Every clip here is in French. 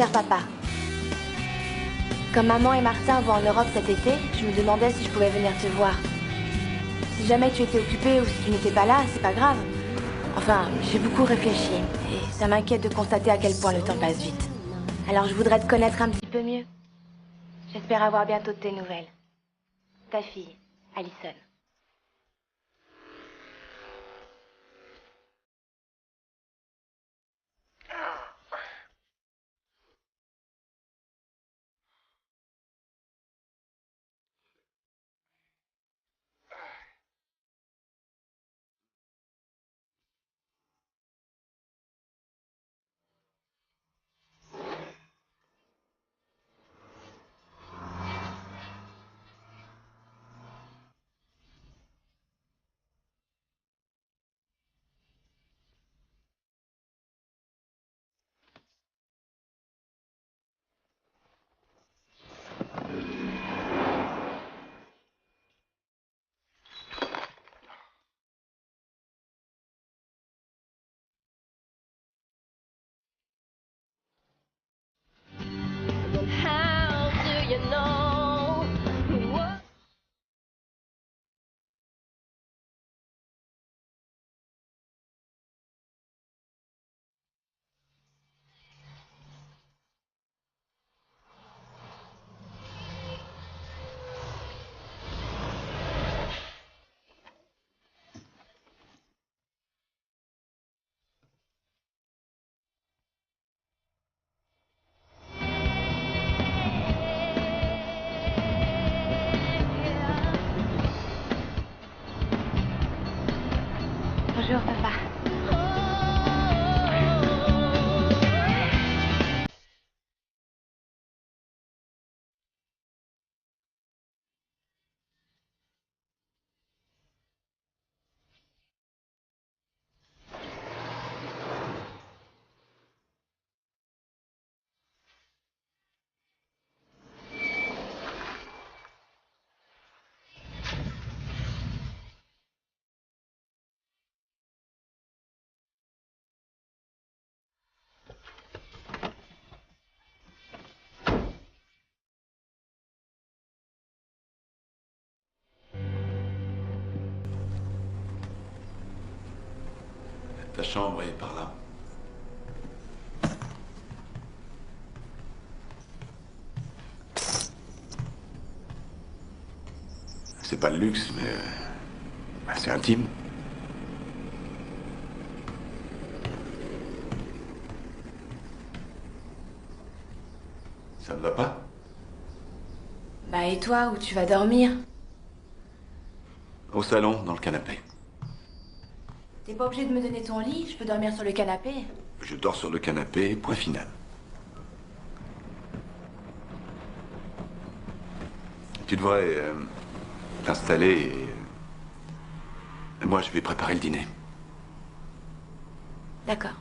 cher papa. Comme maman et Martin vont en Europe cet été, je me demandais si je pouvais venir te voir. Si jamais tu étais occupé ou si tu n'étais pas là, c'est pas grave. Enfin, j'ai beaucoup réfléchi et ça m'inquiète de constater à quel point le temps passe vite. Alors je voudrais te connaître un petit peu mieux. J'espère avoir bientôt de tes nouvelles. Ta fille, Alison. How do you know what? Bonjour papa. Ta chambre est par là. C'est pas le luxe, mais c'est intime. Ça ne va pas? Bah et toi, où tu vas dormir? Au salon, dans le canapé. T'es pas obligé de me donner ton lit, je peux dormir sur le canapé. Je dors sur le canapé, point final. Tu devrais t'installer et moi je vais préparer le dîner. D'accord.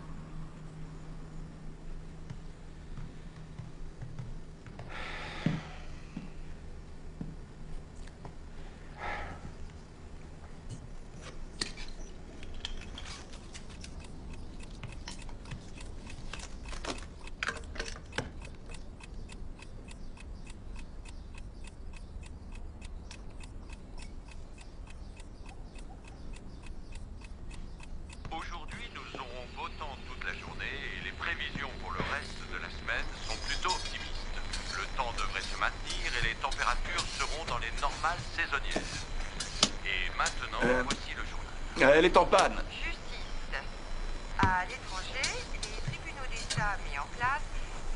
Aujourd'hui, nous aurons beau temps toute la journée et les prévisions pour le reste de la semaine sont plutôt optimistes. Le temps devrait se maintenir et les températures seront dans les normales saisonnières. Et maintenant, voici le journal. Elle est en panne. Justice. À l'étranger, les tribunaux d'État mis en place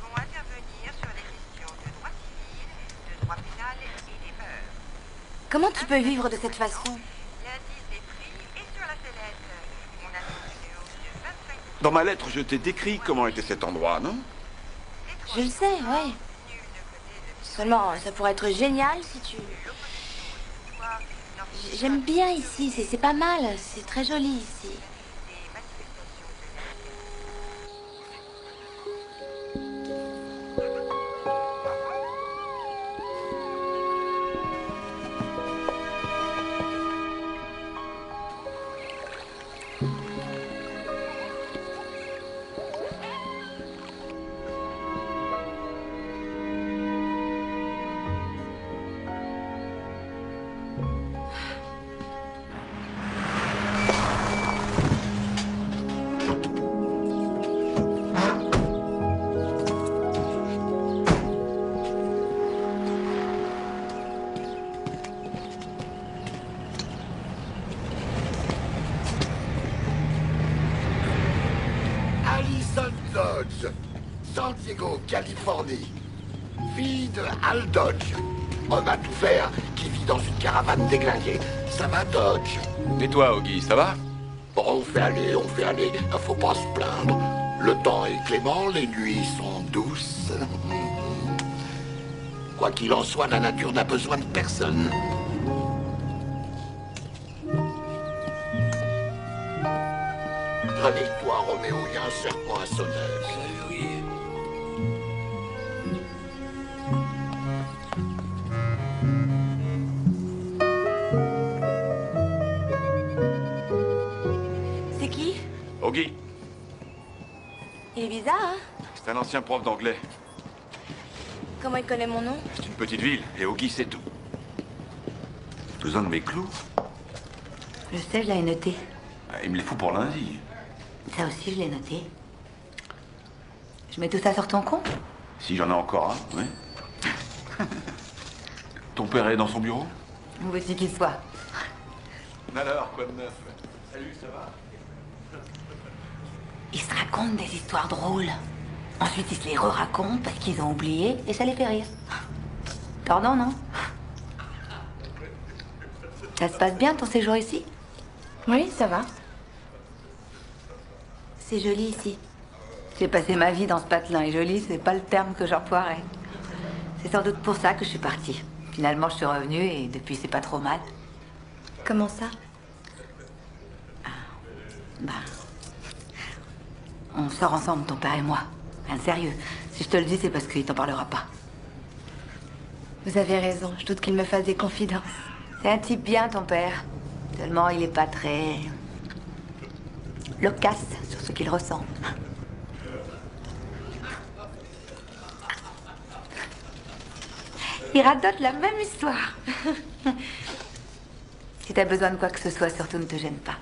vont intervenir sur les questions de droit civil, de droit pénal et des mœurs. Comment tu peux vivre de cette façon? L'indice des prix est sur la sellette. On annonce une hausse de 25%. Dans ma lettre, je t'ai décrit comment était cet endroit, non? Je le sais, ouais. Nul ne connaît de Seulement, ça pourrait être génial si tu... pouvoir J'aime bien ici, c'est pas mal, c'est très joli ici. des manifestations de San Diego, Californie. Fille de Hal Dodge. Homme à tout faire qui vit dans une caravane déglinguée. Ça va, Dodge? Et toi, Augie, ça va? Bon, on fait aller. Faut pas se plaindre. Le temps est clément, les nuits sont douces. Quoi qu'il en soit, la nature n'a besoin de personne. Réveille-toi, Roméo, il y a un serpent à sonneuse. C'est qui? Augie, Il est bizarre, hein? c'est un ancien prof d'anglais. Comment il connaît mon nom? C'est une petite ville, et Augie, c'est tout. Besoin de mes clous? Je sais, je l'avais noté. Ah, il me les fout pour lundi. Ça aussi, je l'ai noté. Je mets tout ça sur ton compte? Si j'en ai encore un, oui. Ton père est dans son bureau? Où aussi qu'il soit. Alors, quoi de neuf? Salut, ça va? Ils se racontent des histoires drôles. Ensuite, ils se les re-racontent parce qu'ils ont oublié et ça les fait rire. Tordant, non? Ça se passe bien ton séjour ici? Oui, ça va. C'est joli ici. J'ai passé ma vie dans ce patelin et joli, c'est pas le terme que j'emploierais. C'est sans doute pour ça que je suis partie. Finalement, je suis revenue et depuis, c'est pas trop mal. Comment ça? Bah. On sort ensemble, ton père et moi. Rien de sérieux. Si je te le dis, c'est parce qu'il t'en parlera pas. Vous avez raison, je doute qu'il me fasse des confidences. C'est un type bien, ton père. Seulement, il est pas très... loquace sur ce qu'il ressent. Il radote la même histoire. Si t'as besoin de quoi que ce soit, surtout ne te gêne pas.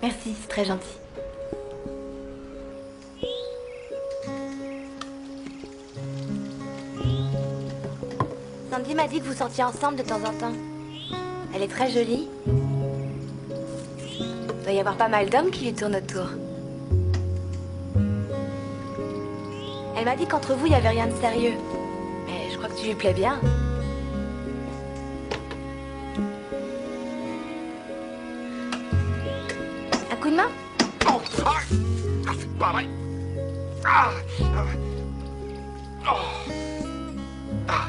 Merci, c'est très gentil. Sandy m'a dit que vous sortiez ensemble de temps en temps. Elle est très jolie. Il doit y avoir pas mal d'hommes qui lui tournent autour. Elle m'a dit qu'entre vous, il n'y avait rien de sérieux. Mais je crois que tu lui plais bien. Un coup de main? Oh, c'est pas vrai. Ah, oh. Ah.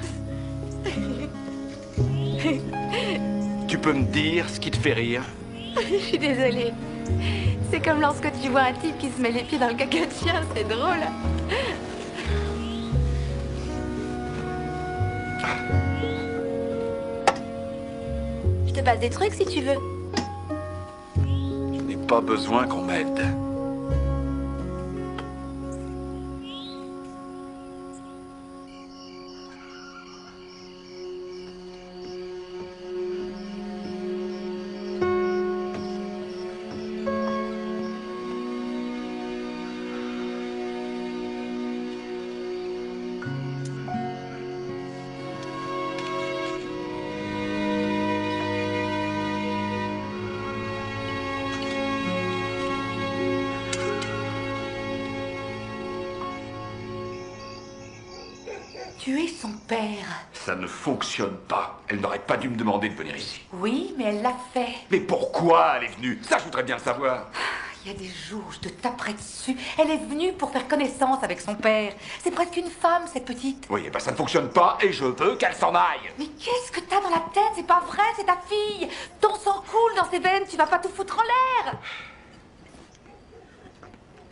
Tu peux me dire ce qui te fait rire? Je suis désolée. C'est comme lorsque tu vois un type qui se met les pieds dans le caca de chien, c'est drôle. Je te passe des trucs si tu veux. Je n'ai pas besoin qu'on m'aide. Tu es son père. Ça ne fonctionne pas. Elle n'aurait pas dû me demander de venir ici. Oui, mais elle l'a fait. Mais pourquoi elle est venue? Ça, je voudrais bien le savoir. Il y a des jours où je te taperais dessus. Elle est venue pour faire connaissance avec son père. C'est presque une femme, cette petite. Oui, eh ben ça ne fonctionne pas et je veux qu'elle s'en aille. Mais qu'est-ce que t'as dans la tête? C'est pas vrai, c'est ta fille. Ton sang coule dans ses veines, tu vas pas tout foutre en l'air.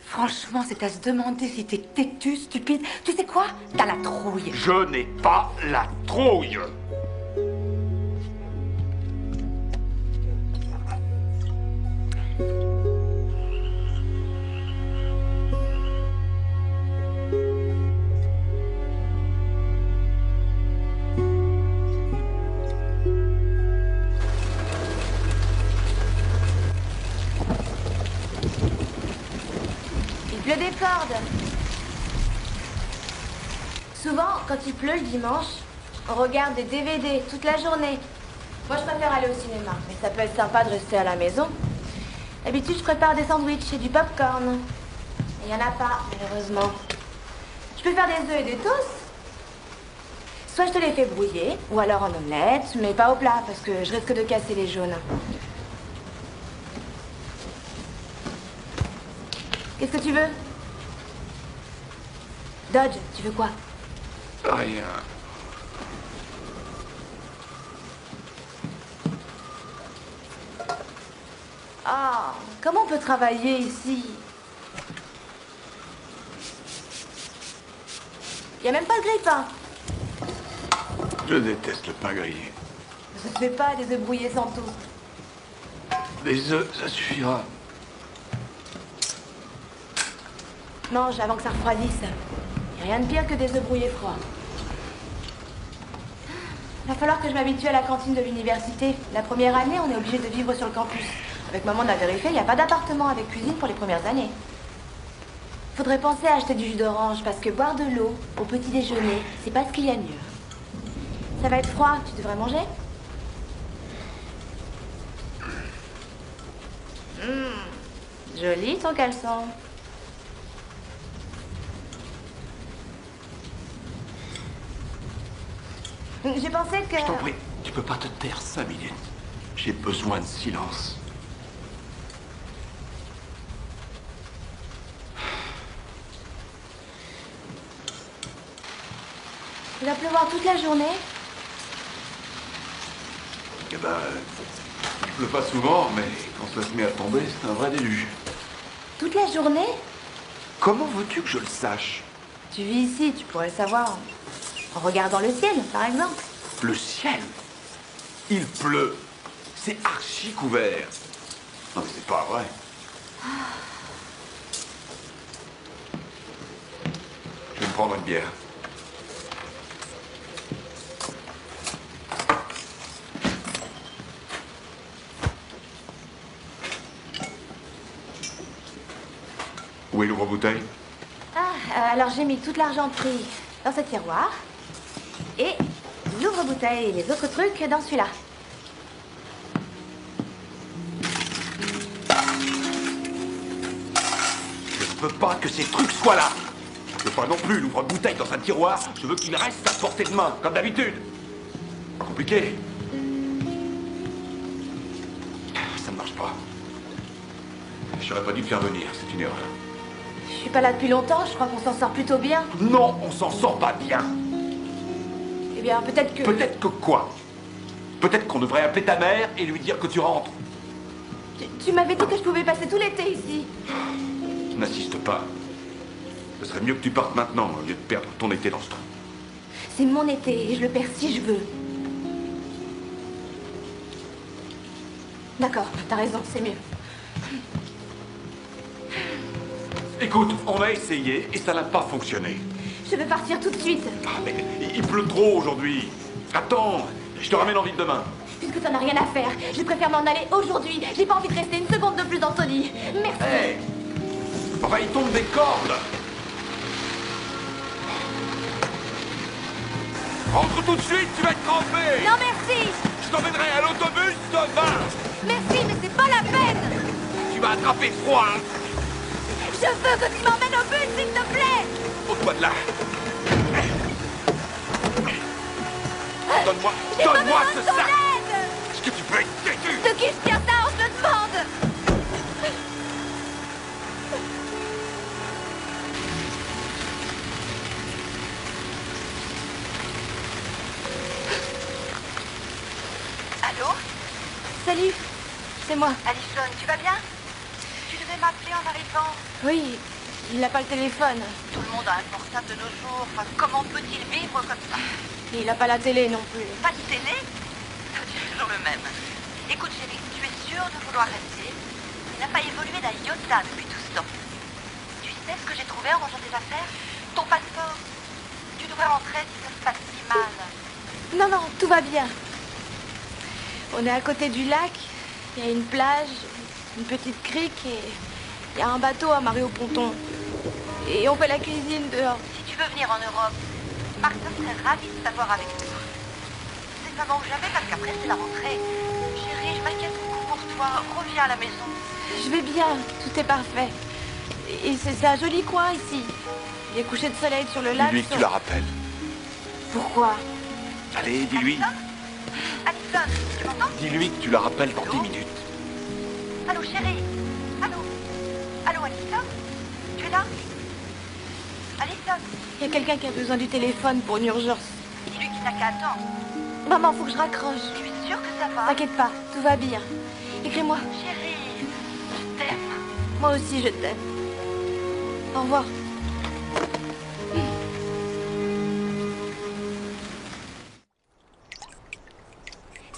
Franchement, c'est à se demander si t'es têtu, stupide. Tu sais quoi? T'as la trouille. Je n'ai pas la trouille. Il pleut des cordes. Souvent, quand il pleut le dimanche, on regarde des DVD toute la journée. Moi, je préfère aller au cinéma, mais ça peut être sympa de rester à la maison. D'habitude, je prépare des sandwichs et du popcorn. Il n'y en a pas, malheureusement. peux faire des œufs et des toasts. Soit je te les fais brouiller, ou alors en omelette, mais pas au plat, parce que je risque de casser les jaunes. Qu'est-ce que tu veux? Dodge, tu veux quoi? Rien. Ah, comment on peut travailler ici? Y a même pas de grille-pain. Je déteste le pain grillé. Ça se fait pas des œufs brouillés sans toast. Des œufs, ça suffira. Mange avant que ça refroidisse. Y a rien de pire que des œufs brouillés froids. Va falloir que je m'habitue à la cantine de l'université. La première année, on est obligé de vivre sur le campus. Avec maman, on a vérifié, il n'y a pas d'appartement avec cuisine pour les premières années. Faudrait penser à acheter du jus d'orange, parce que boire de l'eau au petit déjeuner, c'est pas ce qu'il y a de mieux. Ça va être froid, tu devrais manger? Joli ton caleçon. J'ai pensé que... Je t'en prie, tu peux pas te taire 5 minutes. J'ai besoin de silence. Il va pleuvoir toute la journée. Eh ben, il pleut pas souvent, mais quand ça se met à tomber, c'est un vrai déluge. Toute la journée? Comment veux-tu que je le sache? Tu vis ici, tu pourrais le savoir en regardant le ciel, par exemple. Le ciel? Il pleut. C'est archi couvert. Non mais c'est pas vrai. Je vais me prendre une bière. Où est l'ouvre-bouteille? Ah, alors j'ai mis toute l'argenterie dans ce tiroir. Et l'ouvre-bouteille et les autres trucs dans celui-là. Je ne veux pas que ces trucs soient là. Je veux pas non plus l'ouvre-bouteille dans un tiroir. Je veux qu'il reste à portée de main, comme d'habitude. Compliqué. Ça ne marche pas. J'aurais pas dû te faire venir, c'est une erreur. Je suis pas là depuis longtemps, je crois qu'on s'en sort plutôt bien. Non, on s'en sort pas bien. Eh bien, peut-être que... Peut-être que quoi? Peut-être qu'on devrait appeler ta mère et lui dire que tu rentres. Tu m'avais dit que je pouvais passer tout l'été ici. N'insiste pas. Ce serait mieux que tu partes maintenant, au lieu de perdre ton été dans ce trou. C'est mon été et je le perds si je veux. D'accord, t'as raison, c'est mieux. Écoute, on a essayé et ça n'a pas fonctionné. Je veux partir tout de suite. Ah, mais il pleut trop aujourd'hui. Attends, je te ramène en ville demain. Puisque t'en as rien à faire, je préfère m'en aller aujourd'hui. J'ai pas envie de rester une seconde de plus dans ton lit. Merci. Hé, enfin, il tombe des cordes. Rentre tout de suite, tu vas être trempé. Non, merci. Je t'emmènerai à l'autobus demain. Merci, mais c'est pas la peine. Tu vas attraper froid. Hein. Je veux que tu m'emmènes au but, s'il te plaît. Ôte-toi de là. Donne-moi J'ai pas donne-moi besoin ce de ton sac. aide. Est-ce que tu peux être têtu? De qui je tiens ça, on se le demande. Allô? Salut, c'est moi. Alison, tu vas bien? Tu devais m'appeler en arrivant. Oui, il n'a pas le téléphone. Tout le monde a un portable de nos jours. Enfin, comment peut-il vivre comme ça? Et il n'a pas la télé non plus. Pas de télé? C'est toujours le même. Écoute, chérie, tu es sûre de vouloir rester? Il n'a pas évolué d'un iota depuis tout ce temps. Tu sais ce que j'ai trouvé en rangeant tes affaires? Ton passeport. Tu devrais rentrer si ça se passe si mal. Non, non, tout va bien. On est à côté du lac. Il y a une plage, une petite crique et il y a un bateau amarré au ponton. Et on fait la cuisine dehors. Si tu veux venir en Europe, Martin serait ravi de t'avoir avec nous. C'est le moment ou jamais parce qu'après c'est la rentrée. Chérie, je m'inquiète beaucoup pour toi. Reviens à la maison. Je vais bien, tout est parfait. Et c'est un joli coin ici. Il Des couchers de soleil sur le lac. Dis-lui que tu la rappelles. Pourquoi? Allez, dis-lui. Alison, tu m'entends? Dis-lui que tu la rappelles dans 10 minutes. Allô, chérie? Allô? Allô, Alison? Tu es là? Alison, Il y a quelqu'un qui a besoin du téléphone pour une urgence. dis-lui qu'il n'a qu'à attendre. Maman, faut que je raccroche. Tu es sûre que ça va? T'inquiète pas, tout va bien. Écris-moi. Chérie, je t'aime. Moi aussi, je t'aime. Au revoir.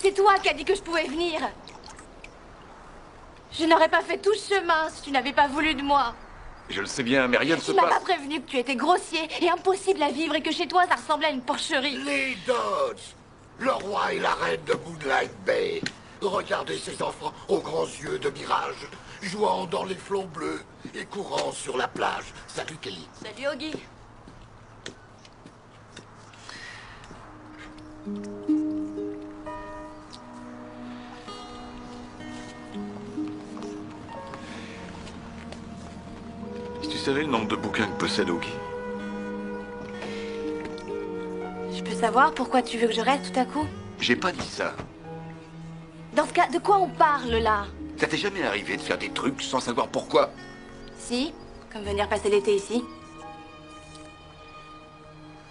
C'est toi qui as dit que je pouvais venir. Je n'aurais pas fait tout ce chemin si tu n'avais pas voulu de moi. Je le sais bien, mais rien ne se Tu m'as pas passe. prévenu que tu étais grossier et impossible à vivre et que chez toi ça ressemblait à une porcherie. Les Dodds, le roi et la reine de Moonlight Bay. Regardez ces enfants aux grands yeux de mirage, jouant dans les flots bleus et courant sur la plage. Salut Kelly. Salut Oggy. Si tu savais le nombre de bouquins que possède Oggy. Je peux savoir pourquoi tu veux que je reste tout à coup? J'ai pas dit ça. Dans ce cas, de quoi on parle là? Ça t'est jamais arrivé de faire des trucs sans savoir pourquoi? Si, comme venir passer l'été ici.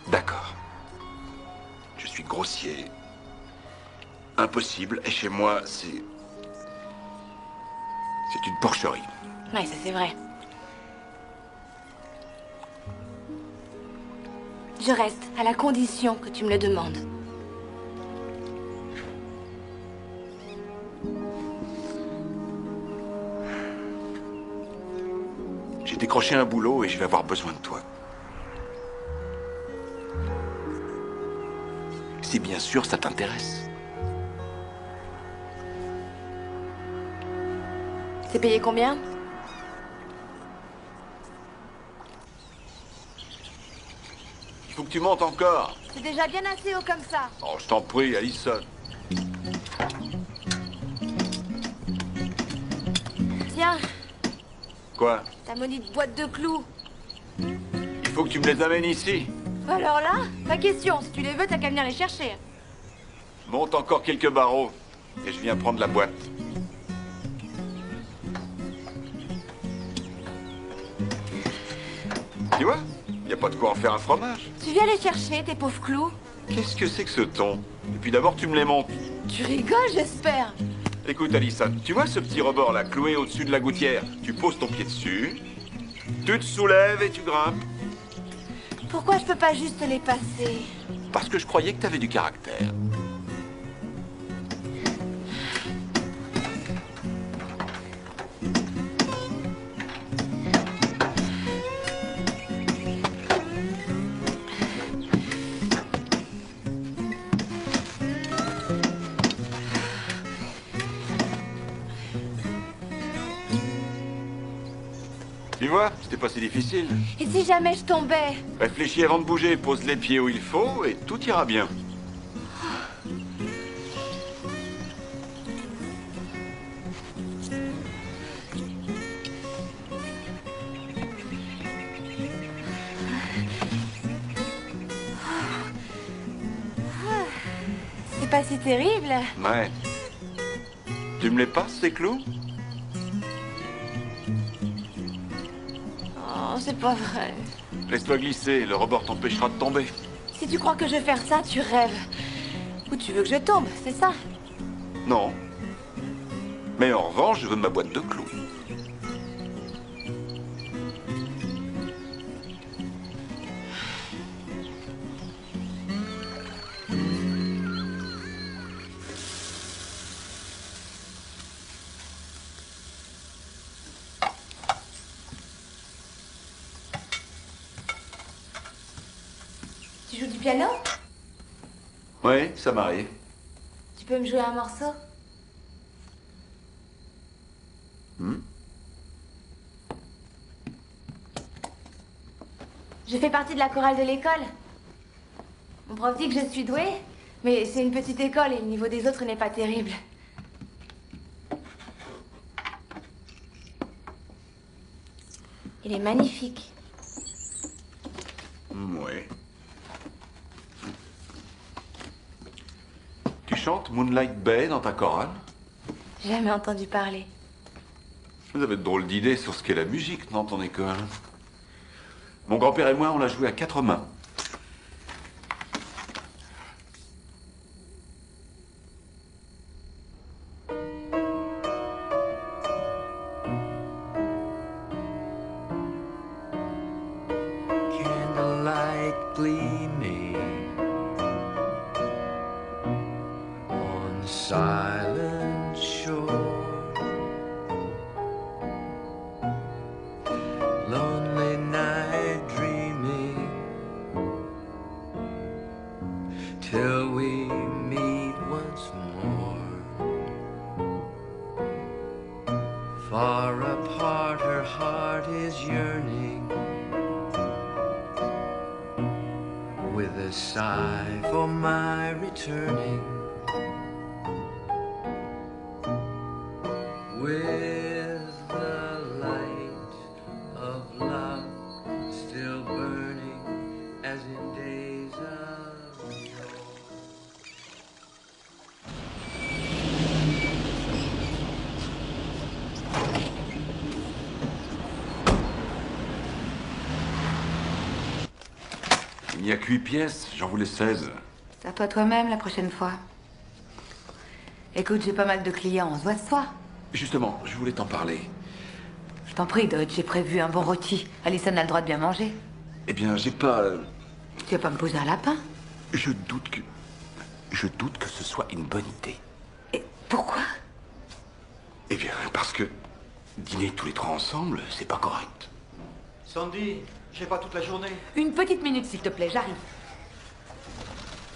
D'accord. Je suis grossier. Impossible, et chez moi, c'est une porcherie. Ouais, ça c'est vrai. Je reste, à la condition que tu me le demandes. J'ai décroché un boulot et je vais avoir besoin de toi. Si bien sûr ça t'intéresse. C'est payé combien? Il faut que tu montes encore. C'est déjà bien assez haut comme ça. Oh, je t'en prie, Alison. Tiens, Quoi? ta maudite boîte de clous. Il faut que tu me les amènes ici. Alors là, pas question. Si tu les veux, t'as qu'à venir les chercher. Monte encore quelques barreaux et je viens prendre la boîte. Tu vois? Y a pas de quoi en faire un fromage. Tu viens les chercher, tes pauvres clous? Qu'est-ce que c'est que ce ton? Et puis d'abord, tu me les montes. Tu rigoles, j'espère. Écoute, Alison, tu vois ce petit rebord là, cloué au-dessus de la gouttière? Tu poses ton pied dessus, tu te soulèves et tu grimpes. Pourquoi je peux pas juste les passer? Parce que je croyais que t'avais du caractère. Tu vois, c'était pas si difficile. Et si jamais je tombais? Réfléchis avant de bouger, pose les pieds où il faut et tout ira bien. C'est pas si terrible. Ouais. Tu me les passes, ces clous? Oh, c'est pas vrai. Laisse-toi glisser, le rebord t'empêchera de tomber. Si tu crois que je vais faire ça, tu rêves. Ou tu veux que je tombe, c'est ça? Non. Mais en revanche, je veux ma boîte de clous. Tu joues du piano? Oui, ça m'arrive. Tu peux me jouer un morceau? Je fais partie de la chorale de l'école. Mon prof dit que je suis douée, mais c'est une petite école et le niveau des autres n'est pas terrible. Il est magnifique. Oui. Tu chantes Moonlight Bay dans ta chorale? Jamais entendu parler. Vous avez de drôles d'idées sur ce qu'est la musique dans ton école. Mon grand-père et moi, on l'a joué à 4 mains. Candlelight gleaming on the silent shore. Lonely night dreaming till we meet once more. Far apart, her heart is yearning with a sigh for my returning. With the light of love still burning as in days of yore. Il n'y a que 8 pièces, j'en voulais 16. Sers-toi toi-même la prochaine fois. Écoute, j'ai pas mal de clients, on se voit ce soir. Justement, je voulais t'en parler. Je t'en prie, Dodge, j'ai prévu un bon rôti. Alison a le droit de bien manger. Eh bien, j'ai pas... Tu vas pas me poser un lapin? Je doute que ce soit une bonne idée. Et pourquoi? Eh bien, parce que dîner tous les 3 ensemble, c'est pas correct. Sandy, j'ai pas toute la journée. Une petite minute, s'il te plaît, j'arrive.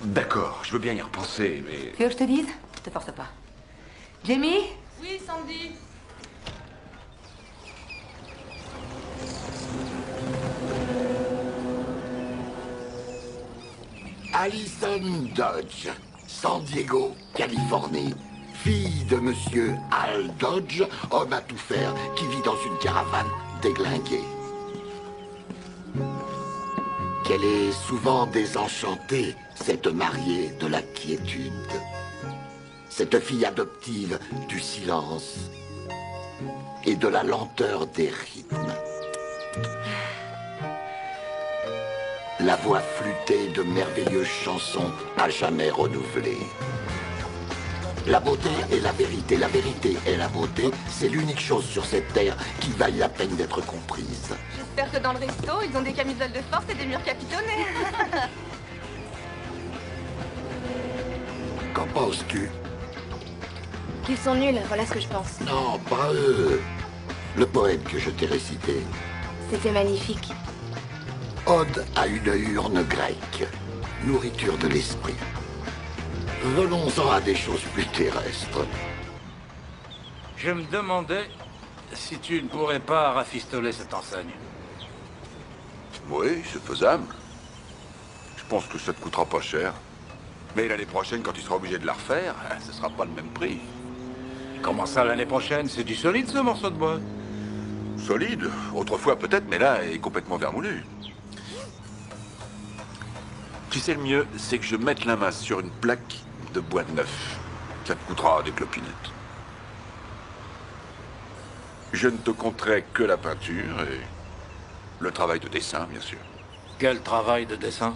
D'accord, je veux bien y repenser, mais... Tu veux que je te dise? Te force pas. Jamie? Oui, Sandy. Alison Dodge, San Diego, Californie. Fille de monsieur Al Dodge, homme à tout faire, qui vit dans une caravane déglinguée. Qu'elle est souvent désenchantée, cette mariée de la quiétude. Cette fille adoptive du silence et de la lenteur des rythmes. La voix flûtée de merveilleuses chansons à jamais renouvelées. La beauté est la vérité est la beauté. C'est l'unique chose sur cette terre qui vaille la peine d'être comprise. J'espère que dans le resto, ils ont des camisoles de force et des murs capitonnés. Qu'en penses-tu? Qu'ils sont nuls, voilà ce que je pense. Non, pas eux. Le poème que je t'ai récité. C'était magnifique. Ode à une urne grecque. Nourriture de l'esprit. Venons-en à des choses plus terrestres. Je me demandais si tu ne pourrais pas rafistoler cette enseigne. Oui, c'est faisable. Je pense que ça te coûtera pas cher. Mais l'année prochaine, quand tu seras obligé de la refaire, ce sera pas le même prix. Comment ça, l'année prochaine? C'est du solide, ce morceau de bois. Solide, autrefois peut-être, mais là, il est complètement vermoulu. Tu sais, le mieux, c'est que je mette la main sur une plaque de bois neuf. Ça te coûtera des clopinettes. Je ne te compterai que la peinture et le travail de dessin, bien sûr. Quel travail de dessin?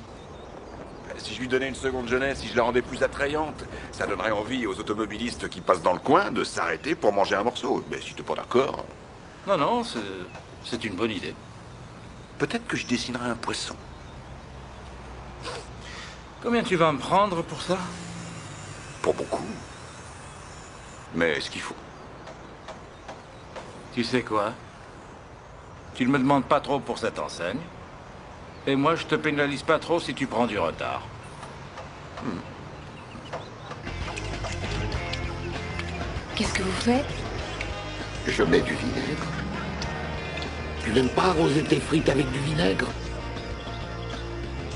Si je lui donnais une seconde jeunesse, si je la rendais plus attrayante, ça donnerait envie aux automobilistes qui passent dans le coin de s'arrêter pour manger un morceau. Mais si t'es pas d'accord... Non, non, c'est une bonne idée. Peut-être que je dessinerai un poisson. Combien tu vas me prendre pour ça? Pour beaucoup. Mais ce qu'il faut. Tu sais quoi? Tu ne me demandes pas trop pour cette enseigne. Et moi, je te pénalise pas trop si tu prends du retard. Qu'est-ce que vous faites? Je mets du vinaigre. Tu n'aimes pas arroser tes frites avec du vinaigre?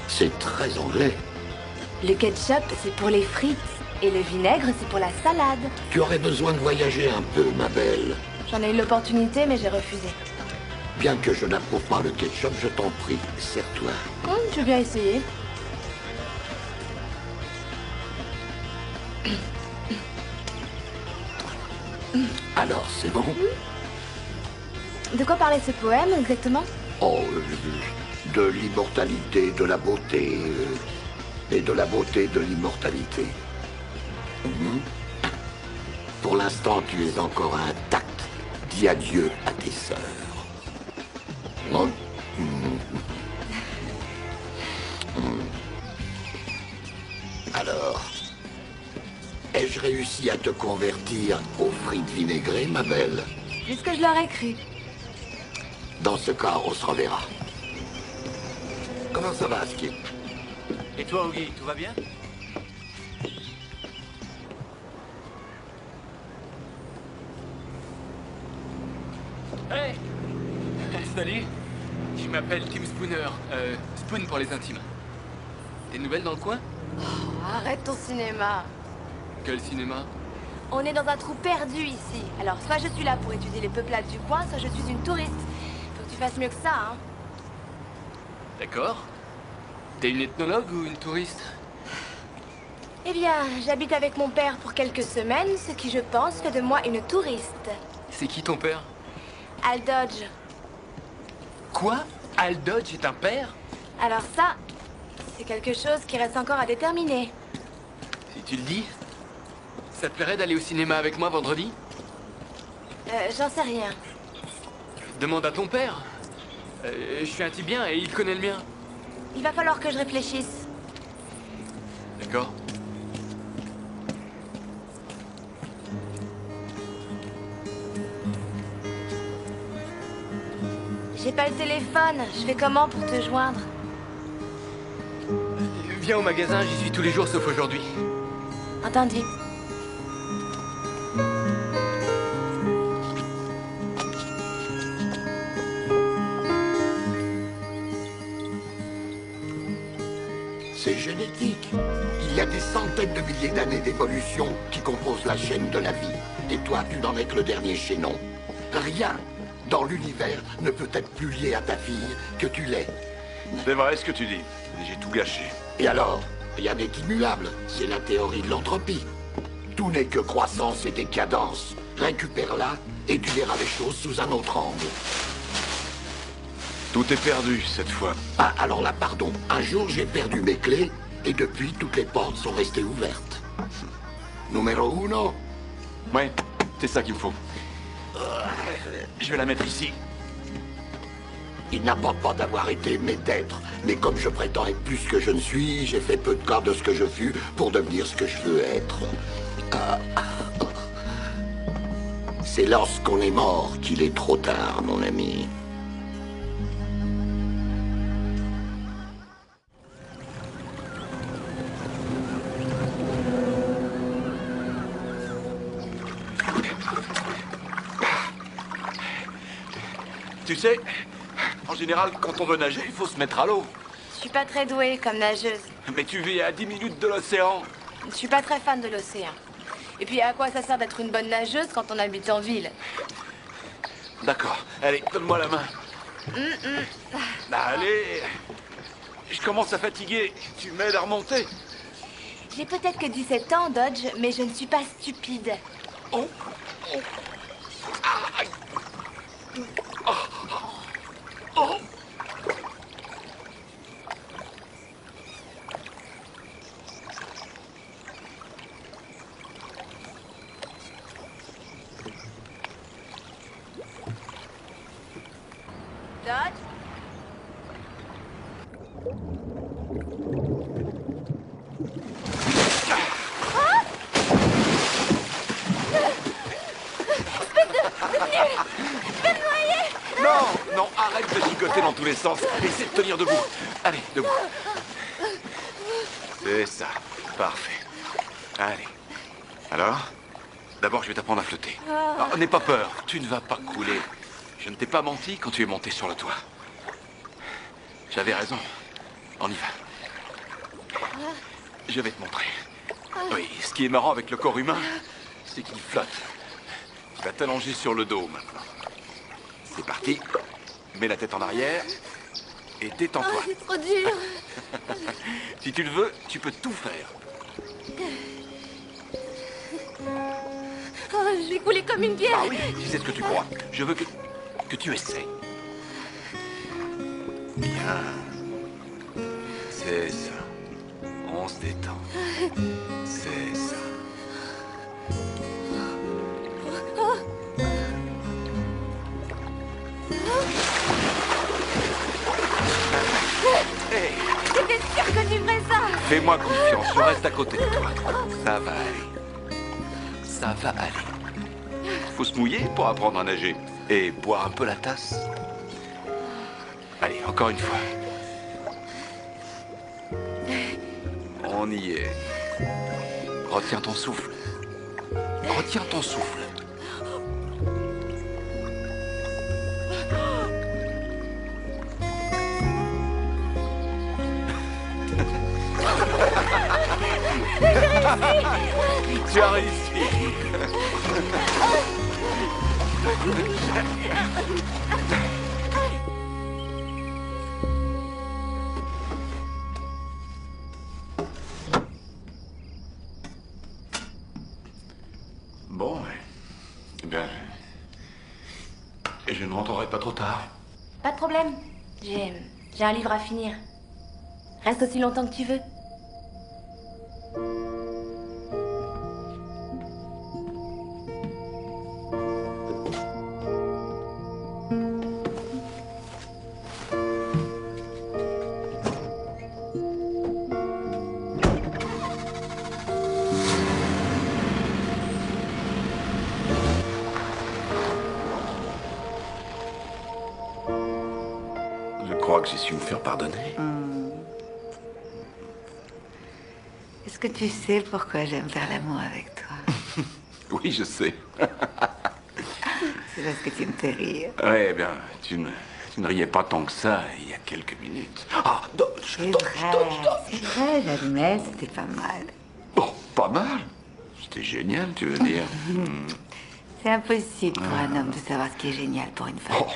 C'est très anglais. Le ketchup, c'est pour les frites. Et le vinaigre, c'est pour la salade. Tu aurais besoin de voyager un peu, ma belle. J'en ai eu l'opportunité, mais j'ai refusé. Bien que je n'approuve pas le ketchup, je t'en prie, sers-toi. Je veux bien essayer. Alors, c'est bon? De quoi parlait ce poème, exactement? Oh, de l'immortalité, de la beauté, et de la beauté de l'immortalité. Pour l'instant, tu es encore intact. Dis adieu à tes sœurs. Oh. Alors, ai-je réussi à te convertir aux frites vinaigrées, ma belle? Plus que je l'aurais cru. Dans ce cas, on se reverra. Comment ça va, Skip? Et toi, Augie, tout va bien? Hey! Salut! Je m'appelle Tim Spooner. Spoon pour les intimes. Des nouvelles dans le coin? Arrête ton cinéma. Quel cinéma? On est dans un trou perdu ici. Alors, soit je suis là pour étudier les peuplades du coin, soit je suis une touriste. Faut que tu fasses mieux que ça, hein. D'accord. T'es une ethnologue ou une touriste? Eh bien, j'habite avec mon père pour quelques semaines, ce qui, je pense, fait de moi une touriste. C'est qui ton père? Al Dodge. Quoi? Al Dodge est un père? Alors ça, c'est quelque chose qui reste encore à déterminer. Si tu le dis. Ça te plairait d'aller au cinéma avec moi vendredi? J'en sais rien. Demande à ton père. Je suis un type bien et il connaît le mien. Il va falloir que je réfléchisse. D'accord. J'ai pas le téléphone. Je fais comment pour te joindre? Viens au magasin, j'y suis tous les jours sauf aujourd'hui. Entendu. C'est génétique. Il y a des centaines de milliers d'années d'évolution qui composent la chaîne de la vie. Et toi, tu n'en es que le dernier chaînon. Rien dans l'univers ne peut être plus lié à ta fille que tu l'es. C'est vrai ce que tu dis. J'ai tout gâché. Et alors, rien n'est immuable. C'est la théorie de l'entropie. Tout n'est que croissance et décadence. Récupère-la et tu verras les choses sous un autre angle. Tout est perdu cette fois. Ah, alors là, pardon. Un jour, j'ai perdu mes clés et depuis, toutes les portes sont restées ouvertes. Numéro uno. Ouais, c'est ça qu'il me faut. Je vais la mettre ici. Il n'importe pas d'avoir été, mais d'être. Mais comme je prétends être plus que je ne suis, j'ai fait peu de cas de ce que je fus pour devenir ce que je veux être. C'est lorsqu'on est mort qu'il est trop tard, mon ami. Tu sais, en général, quand on veut nager, il faut se mettre à l'eau. Je suis pas très douée comme nageuse. Mais tu vis à 10 minutes de l'océan. Je suis pas très fan de l'océan. Et puis, à quoi ça sert d'être une bonne nageuse quand on habite en ville? D'accord. Allez, donne-moi la main. Allez. Je commence à fatiguer. Tu m'aides à remonter. J'ai peut-être que 17 ans, Dodge, mais je ne suis pas stupide. Oh. Aïe. Oh. Oh. Dodge? Non, arrête de gigoter dans tous les sens. Essaie de tenir debout. Allez, debout. C'est ça. Parfait. Allez. Alors? D'abord, je vais t'apprendre à flotter. Oh, n'aie pas peur. Tu ne vas pas couler. Je ne t'ai pas menti quand tu es monté sur le toit. J'avais raison. On y va. Je vais te montrer. Oui, ce qui est marrant avec le corps humain, c'est qu'il flotte. Tu vas t'allonger sur le dos maintenant. C'est parti. Mets la tête en arrière et détends-toi. C'est trop dur. Si tu le veux, tu peux tout faire. Oh, je vais couler comme une pierre. Ah oui, si c'est ce que tu crois. Je veux que tu essayes. Bien. C'est ça. On se détend. C'est ça. Hey, J'étais sûre que tu ferais ça. fais-moi confiance, je reste à côté de toi. Ça va aller. Ça va aller. Faut se mouiller pour apprendre à nager. Et boire un peu la tasse. Allez, encore une fois. On y est. Retiens ton souffle. Retiens ton souffle. Tu as réussi. Bon, eh bien, je ne rentrerai pas trop tard. Pas de problème. J'ai un livre à finir. Reste aussi longtemps que tu veux. Je crois que j'ai su me faire pardonner. Est-ce que tu sais pourquoi j'aime faire l'amour avec toi? Oui, je sais. C'est parce que tu me fais rire. Eh bien, tu ne riais pas tant que ça il y a quelques minutes. Ah, C'est vrai, j'admets, c'était pas mal. Bon, pas mal. C'était génial, tu veux dire. C'est impossible pour un homme de savoir ce qui est génial pour une femme. Oh,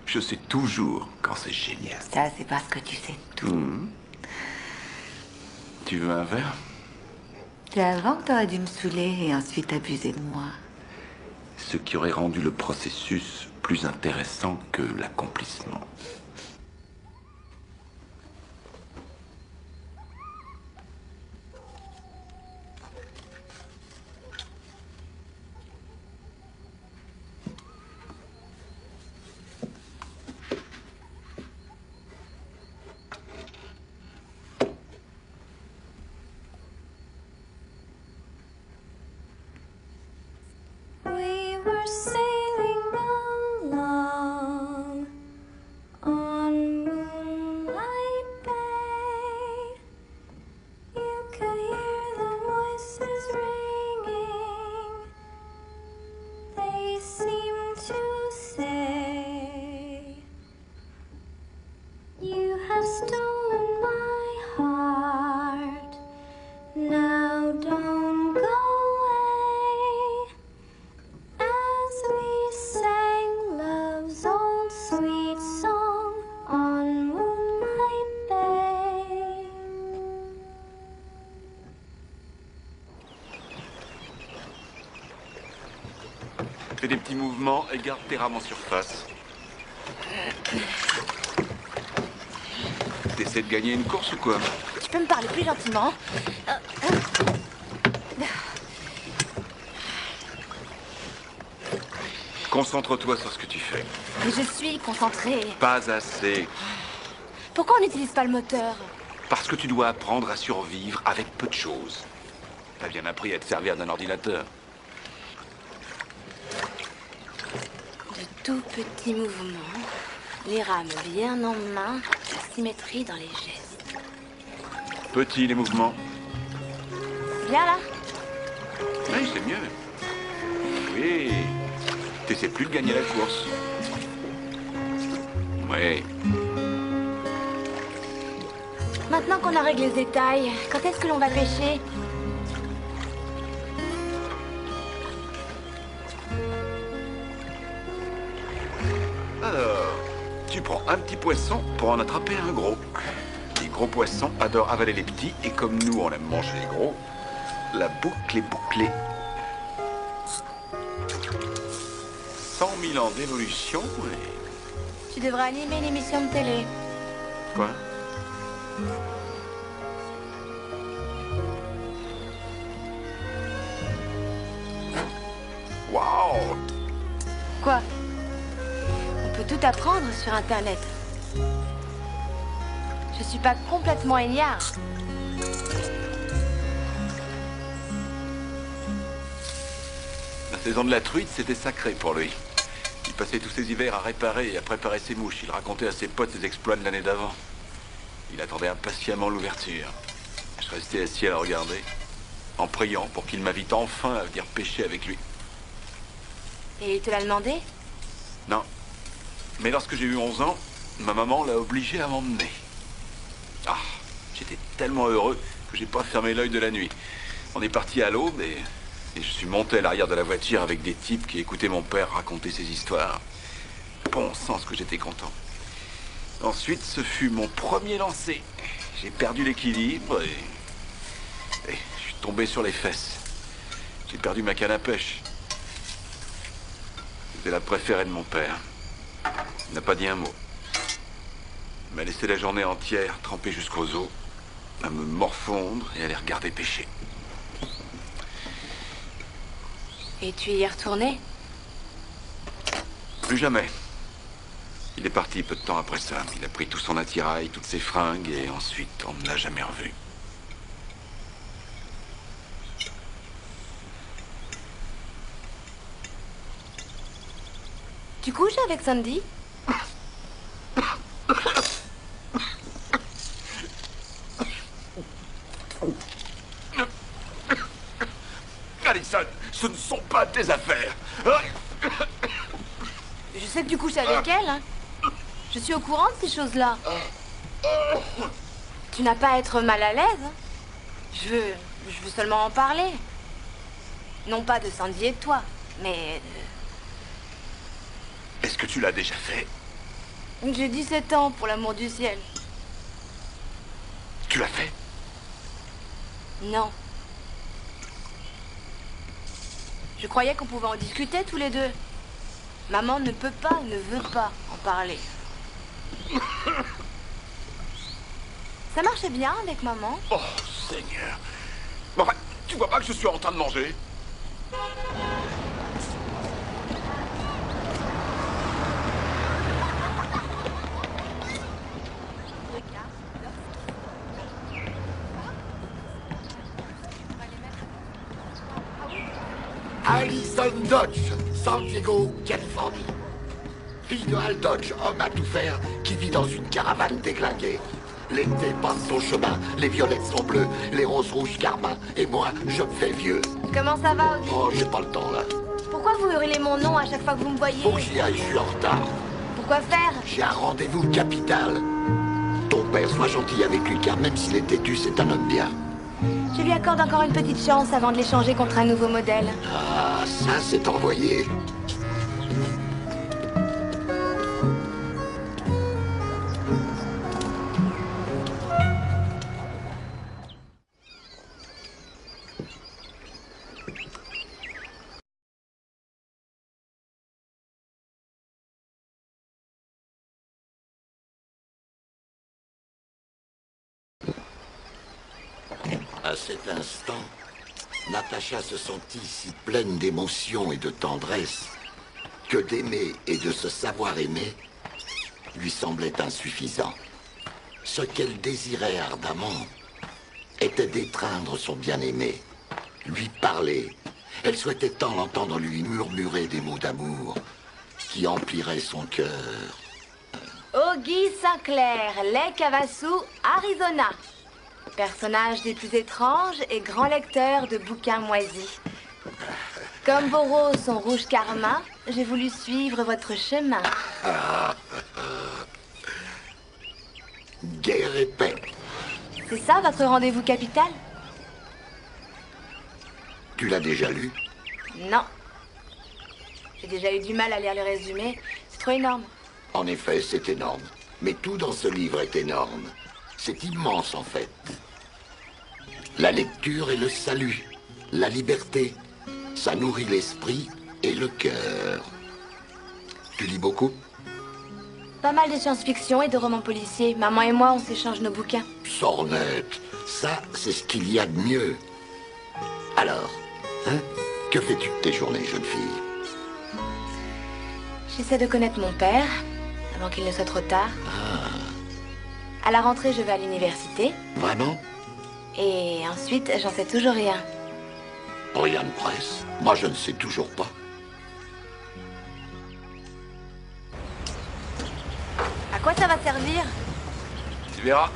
je sais toujours quand c'est génial. Ça, c'est parce que tu sais tout. Tu veux un verre? C'est avant que t'aurais dû me saouler et ensuite abuser de moi. Ce qui aurait rendu le processus plus intéressant que l'accomplissement. We were sailing along on Moonlight Bay. You could hear the voices ringing. They seemed to say, "You have stolen my heart. Now don't go away." As we sang love's old sweet song on Moonlight Bay. Fais des petits mouvements et garde tes rames en surface. T'essaies de gagner une course ou quoi? Tu peux me parler plus gentiment? Concentre-toi sur ce que tu fais. Mais je suis concentrée. Pas assez. Pourquoi on n'utilise pas le moteur? Parce que tu dois apprendre à survivre avec peu de choses. T'as bien appris à te servir d'un ordinateur. De tout petits mouvements, les rames bien en main, la symétrie dans les gestes. Petits les mouvements. Viens là. Oui, c'est mieux. Oui. T'essaies plus de gagner la course. Oui. Maintenant qu'on a réglé les détails, quand est-ce que l'on va pêcher? Alors, tu prends un petit poisson pour en attraper un gros. Les gros poissons adorent avaler les petits, et comme nous, on aime manger les gros, la boucle est bouclée. 100 000 ans d'évolution, et... Tu devrais animer une émission de télé. Quoi? Waouh! Quoi? On peut tout apprendre sur Internet. Je suis pas complètement ignare. La saison de la truite, c'était sacré pour lui. Il passait tous ses hivers à réparer et à préparer ses mouches. Il racontait à ses potes ses exploits de l'année d'avant. Il attendait impatiemment l'ouverture. Je restais assis à le regarder, en priant pour qu'il m'invite enfin à venir pêcher avec lui. Et il te l'a demandé? Non. Mais lorsque j'ai eu 11 ans, ma maman l'a obligé à m'emmener. Ah, j'étais tellement heureux que j'ai pas fermé l'œil de la nuit. On est parti à l'aube et je suis monté à l'arrière de la voiture avec des types qui écoutaient mon père raconter ses histoires. Bon sens que j'étais content. Ensuite, ce fut mon premier lancer. J'ai perdu l'équilibre et je suis tombé sur les fesses. J'ai perdu ma canne à pêche. C'était la préférée de mon père. Il n'a pas dit un mot. Il m'a laissé la journée entière, trempé jusqu'aux os, à me morfondre et à les regarder pêcher. Et tu y es retourné? Plus jamais. Il est parti peu de temps après ça. Il a pris tout son attirail, toutes ses fringues, et ensuite, on ne l'a jamais revu. Tu couches avec Sandy? Allison, ce ne sont pas tes affaires. Je sais que tu couches avec elle, hein. Je suis au courant de ces choses-là. Tu n'as pas à être mal à l'aise, hein. Je veux seulement en parler. Non pas de Sandy et de toi, mais... Est-ce que tu l'as déjà fait? J'ai 17 ans, pour l'amour du ciel. Tu l'as fait? Non. Je croyais qu'on pouvait en discuter tous les deux. Maman ne peut pas, ne veut pas en parler. Ça marchait bien avec maman? Oh, Seigneur. Enfin, tu vois pas que je suis en train de manger? Allison Dodge, San Diego, Californie. Fille de Hal Dodge, homme à tout faire, qui vit dans une caravane déglinguée. L'été passe son chemin, les violettes sont bleues, les roses rouges carmin, et moi, je me fais vieux. Comment ça va, Augie? Oh, j'ai pas le temps, là. Pourquoi vous hurlez mon nom à chaque fois que vous me voyez? Faut que j'y aille, je suis en retard. Pourquoi faire? J'ai un rendez-vous capital. Ton père, sois gentil avec lui, car même s'il est têtu, c'est un homme bien. Je lui accorde encore une petite chance avant de l'échanger contre un nouveau modèle. Ah, ça, c'est envoyé. À cet instant, Natacha se sentit si pleine d'émotion et de tendresse que d'aimer et de se savoir aimer lui semblait insuffisant. Ce qu'elle désirait ardemment était d'étreindre son bien-aimé, lui parler. Elle souhaitait tant l'entendre lui murmurer des mots d'amour qui empliraient son cœur. Augie Sinclair, Lake Havasu, Arizona. Personnage des plus étranges et grand lecteur de bouquins moisis. Comme vos roses sont rouges carmin, j'ai voulu suivre votre chemin. Guerre et paix. C'est ça votre rendez-vous capital? Tu l'as déjà lu? Non. J'ai déjà eu du mal à lire le résumé. C'est trop énorme. En effet, c'est énorme. Mais tout dans ce livre est énorme. C'est immense, en fait. La lecture est le salut, la liberté. Ça nourrit l'esprit et le cœur. Tu lis beaucoup? Pas mal de science-fiction et de romans policiers. Maman et moi, on s'échange nos bouquins. Sornette, ça, c'est ce qu'il y a de mieux. Alors, hein? Que fais-tu de tes journées, jeune fille? J'essaie de connaître mon père, avant qu'il ne soit trop tard. À la rentrée, je vais à l'université. Vraiment? Et ensuite, j'en sais toujours rien. Rien de presse. Moi, je ne sais toujours pas. À quoi ça va servir? Tu verras.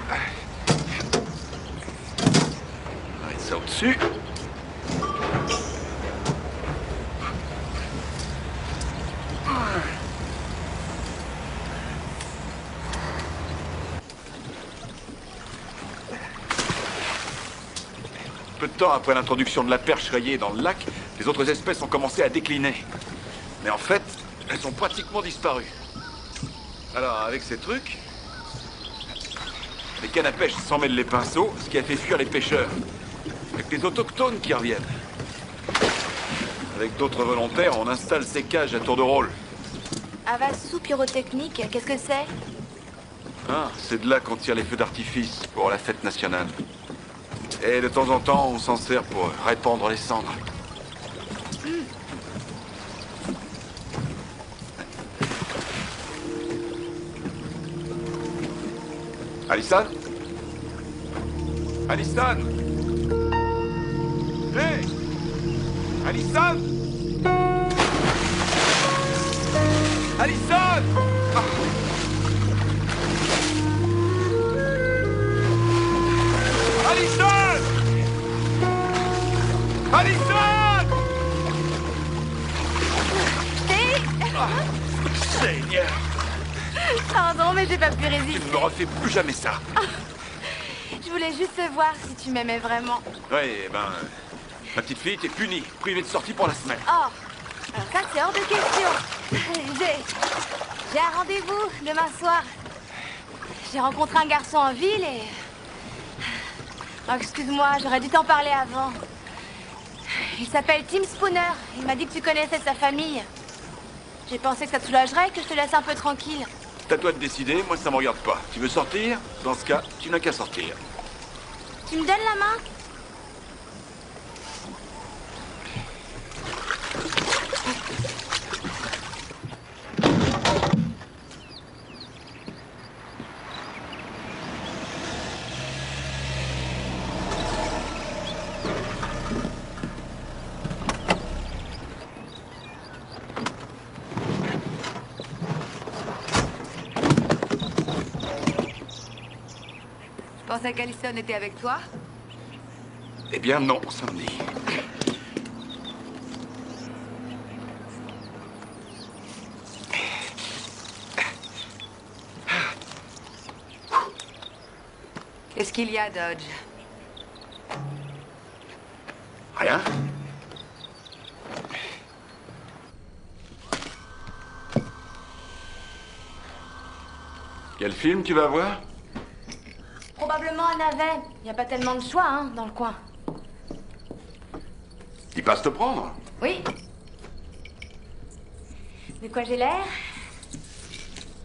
On va mettre ça au-dessus. Peu de temps après l'introduction de la perche rayée dans le lac, les autres espèces ont commencé à décliner. Mais en fait, elles ont pratiquement disparu. Alors, avec ces trucs, les cannes à pêche s'en mêlent les pinceaux, ce qui a fait fuir les pêcheurs. Avec les autochtones qui reviennent. Avec d'autres volontaires, on installe ces cages à tour de rôle. Havasu pyrotechnique, qu'est-ce que c'est? Ah, c'est de là qu'on tire les feux d'artifice pour la fête nationale. Et de temps en temps, on s'en sert pour répandre les cendres. Alisson? Alisson? Hé! Alisson? Alisson! Ah. Alisson! Alisson! Seigneur! Pardon, mais j'ai pas pu Tu résister. ne me refais plus jamais ça. Je voulais juste voir si tu m'aimais vraiment. Oui, ma petite fille, t'es punie. Privée de sortie pour la semaine. Oh, alors ça c'est hors de question. J'ai un rendez-vous demain soir. J'ai rencontré un garçon en ville et... Oh, excuse-moi, j'aurais dû t'en parler avant. Il s'appelle Tim Spooner. Il m'a dit que tu connaissais sa famille. J'ai pensé que ça te soulagerait, que je te laisse un peu tranquille. C'est à toi de décider, moi ça me regarde pas. Tu veux sortir? Dans ce cas, tu n'as qu'à sortir. Tu me donnes la main? Je pensais qu'Alison était avec toi. Eh bien non, samedi. Qu'est-ce qu'il y a, Dodge? Rien? Quel film tu vas voir? Probablement un navet. Il n'y a pas tellement de choix, hein, dans le coin. Il passe te prendre? Oui. De quoi j'ai l'air?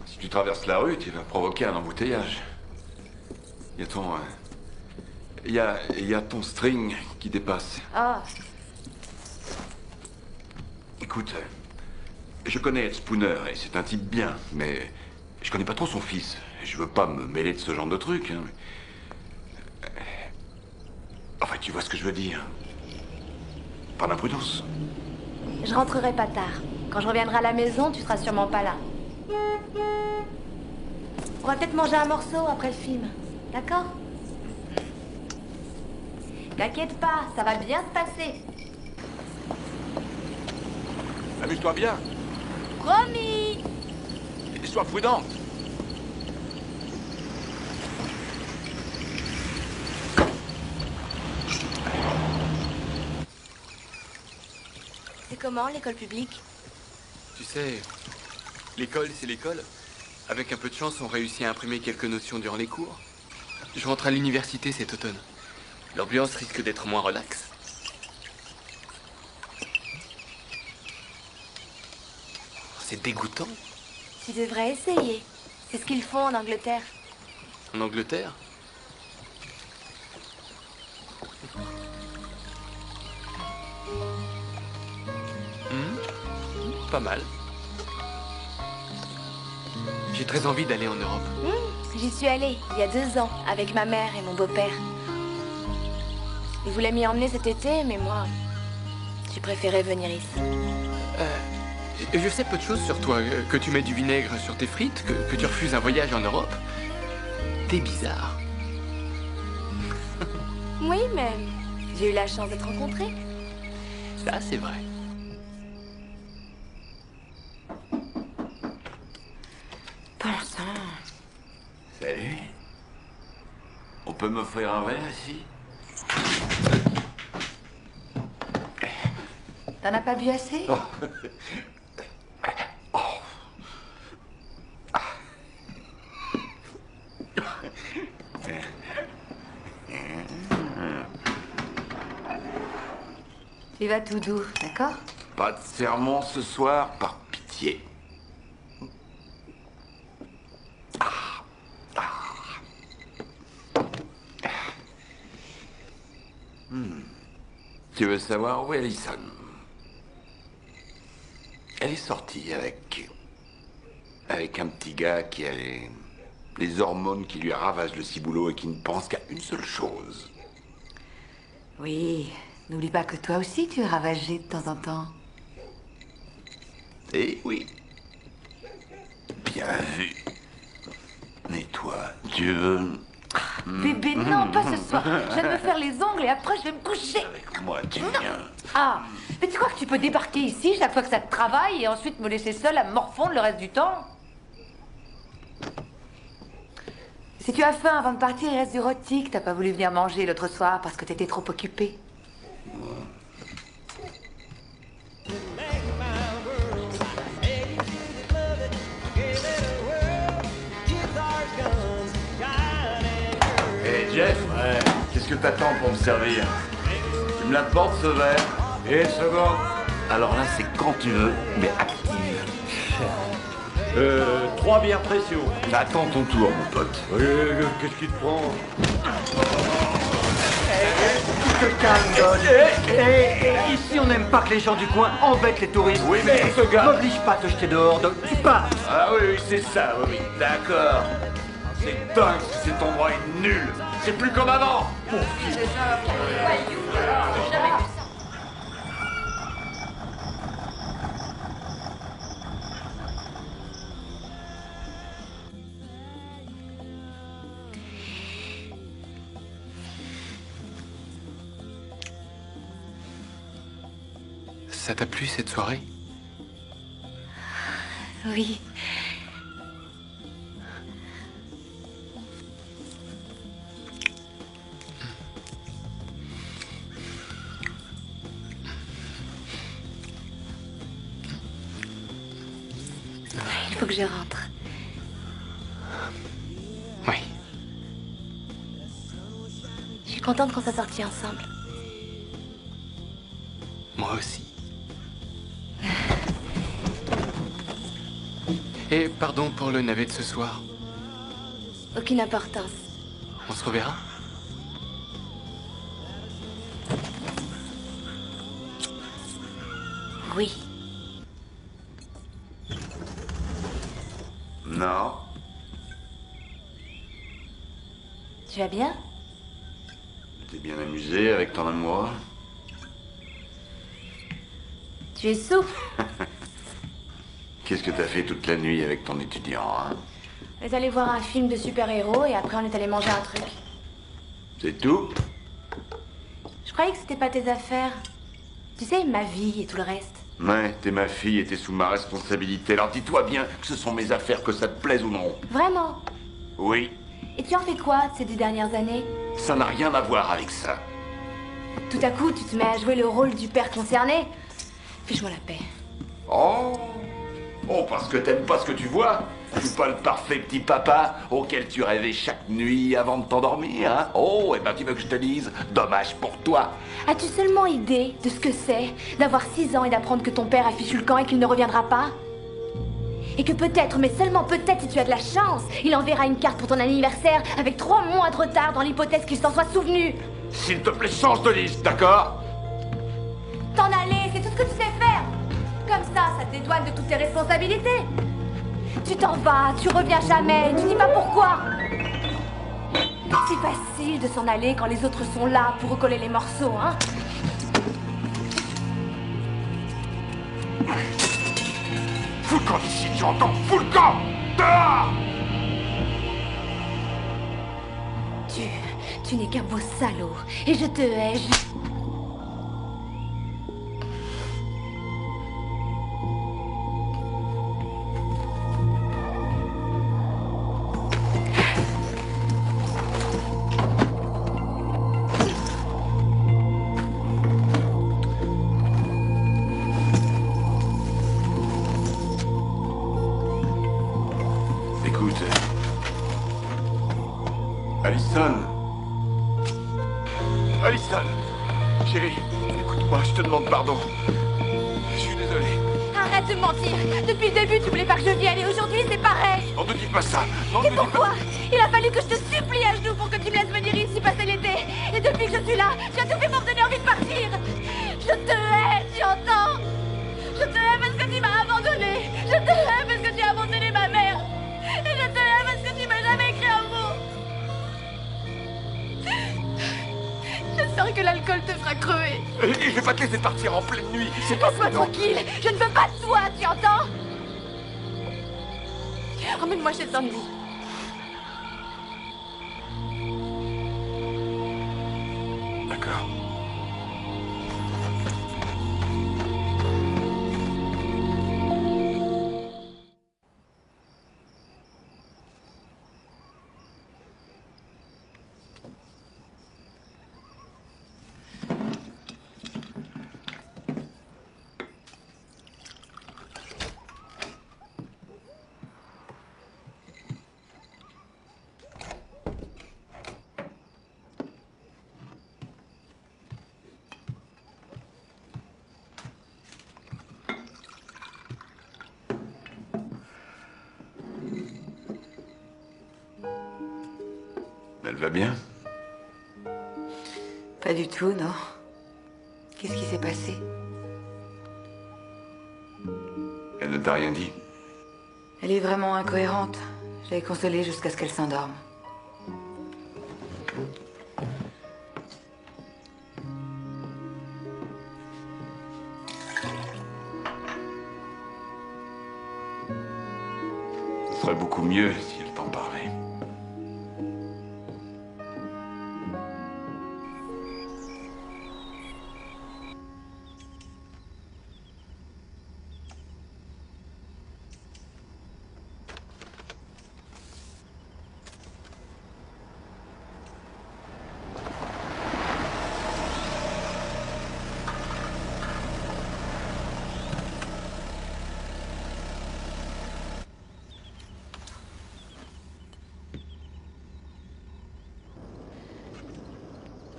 Si tu traverses la rue, tu vas provoquer un embouteillage. Il y a ton... Il y a ton string qui dépasse. Oh, Écoute, je connais Ed Spooner et c'est un type bien, mais je connais pas trop son fils. Je veux pas me mêler de ce genre de truc. Hein. Enfin, tu vois ce que je veux dire. Par l'imprudence. je rentrerai pas tard. Quand je reviendrai à la maison, tu seras sûrement pas là. On va peut-être manger un morceau après le film. D'accord? T'inquiète pas, ça va bien se passer. Amuse-toi bien Promis! et sois prudente. C'est comment, l'école publique? Tu sais, l'école, c'est l'école. Avec un peu de chance, on réussit à imprimer quelques notions durant les cours. Je rentre à l'université cet automne. L'ambiance risque d'être moins relaxe. C'est dégoûtant. Tu devrais essayer. C'est ce qu'ils font en Angleterre. En Angleterre? Pas mal. J'ai très envie d'aller en Europe. J'y suis allée il y a 2 ans avec ma mère et mon beau-père. Ils voulaient m'y emmener cet été, mais moi, j'ai préféré venir ici. Je sais peu de choses sur toi. Que tu mets du vinaigre sur tes frites, que tu refuses un voyage en Europe. T'es bizarre. Oui, mais j'ai eu la chance de te rencontrer. Ça, c'est vrai. Bon sang. Salut. On peut m'offrir un verre ici? T'en as pas bu assez? Oh. Tu vas tout doux, d'accord? Pas de sermon ce soir, par pitié. Tu veux savoir où est Alison? Elle est sortie avec un petit gars qui a les hormones qui lui ravagent le ciboulot et qui ne pense qu'à une seule chose. Oui, n'oublie pas que toi aussi tu es ravagé de temps en temps. Eh oui. Bien vu. Et toi, tu veux... Bébé, non, pas ce soir. Je vais me faire les ongles et après je vais me coucher. Avec moi, tu viens. Ah, mais tu crois que tu peux débarquer ici chaque fois que ça te travaille et ensuite me laisser seule à me morfondre le reste du temps? Si tu as faim avant de partir, il reste du rôti que t'as pas voulu venir manger l'autre soir parce que t'étais trop occupée. Hey Jeff, qu'est-ce que t'attends pour me servir? Tu me l'apportes ce verre? Et seconde. Alors là, c'est quand tu veux, mais active. 3 bières précieux. Attends ton tour, mon pote. Oui, qu'est-ce qui te prend? Ici, on n'aime pas que les gens du coin embêtent les touristes. Oui, mais ce gars m'oblige pas à te jeter dehors, donc tu pars. Ah oui, c'est ça, oui. D'accord. C'est dingue, cet endroit est nul. C'est plus comme avant. Ça t'a plu cette soirée? Oui. Il faut que je rentre. Oui. Je suis contente qu'on soit sortis ensemble. Moi aussi. Et pardon pour le navet de ce soir. Aucune importance. On se reverra? Oui. Non. Tu vas bien? T'es bien amusé avec ton amoureux? Tu es sous. Qu'est-ce que t'as fait toute la nuit avec ton étudiant, hein? On est allé voir un film de super-héros et après on est allé manger un truc. C'est tout? Je croyais que c'était pas tes affaires. Tu sais, ma vie et tout le reste. Ouais, t'es ma fille et t'es sous ma responsabilité. Alors dis-toi bien que ce sont mes affaires, que ça te plaise ou non. Vraiment? Oui, Et tu en fais quoi de ces 10 dernières années? ça n'a rien à voir avec ça. Tout à coup, tu te mets à jouer le rôle du père concerné. Fiche-moi la paix. Oh, parce que t'aimes pas ce que tu vois? Je suis pas le parfait petit papa auquel tu rêvais chaque nuit avant de t'endormir, hein? Oh, et ben tu veux que je te dise, dommage pour toi. As-tu seulement idée de ce que c'est d'avoir 6 ans et d'apprendre que ton père a fichu le camp et qu'il ne reviendra pas? Et que peut-être, mais seulement peut-être si tu as de la chance, il enverra une carte pour ton anniversaire avec 3 mois de retard dans l'hypothèse qu'il s'en soit souvenu. S'il te plaît, change de liste, d'accord? T'en aller, c'est tout ce que tu sais faire. Comme ça te dédouane de toutes tes responsabilités. Tu t'en vas, tu reviens jamais, tu dis pas pourquoi. C'est facile de s'en aller quand les autres sont là pour recoller les morceaux, hein? Fous le camp d'ici, tu entends? Fous le camp! Dehors! Tu n'es qu'un beau salaud, et je te hais. Écoute... Allison. Allison. Chérie, écoute-moi, je te demande pardon. Je suis désolé. Arrête de mentir. Depuis le début, tu voulais pas que je vienne et aujourd'hui, c'est pareil. Non, ne dis pas ça. Non, Et ne dis pas... pourquoi? Il a fallu que je te supplie à genoux pour que tu me laisses venir ici passer l'été. Et depuis que je suis là, tu as tout fait pour me donner envie de partir. Je te hais, tu entends? Je te hais parce que tu m'as abandonné. Je te hais parce que tu as abandonné ma mère. Et je te hais parce que tu m'as jamais écrit un mot. Je sens que l'alcool te fera crever. Et je vais pas te laisser partir en pleine nuit. C'est pas Laisse-moi prudent. tranquille. Je ne veux pas de toi, tu entends? Emmène-moi chez Sandy. D'accord. Elle va bien? Pas du tout, non. Qu'est-ce qui s'est passé? Elle ne t'a rien dit? Elle est vraiment incohérente. Je l'ai consolée jusqu'à ce qu'elle s'endorme. Ce serait beaucoup mieux si elle t'en parlait.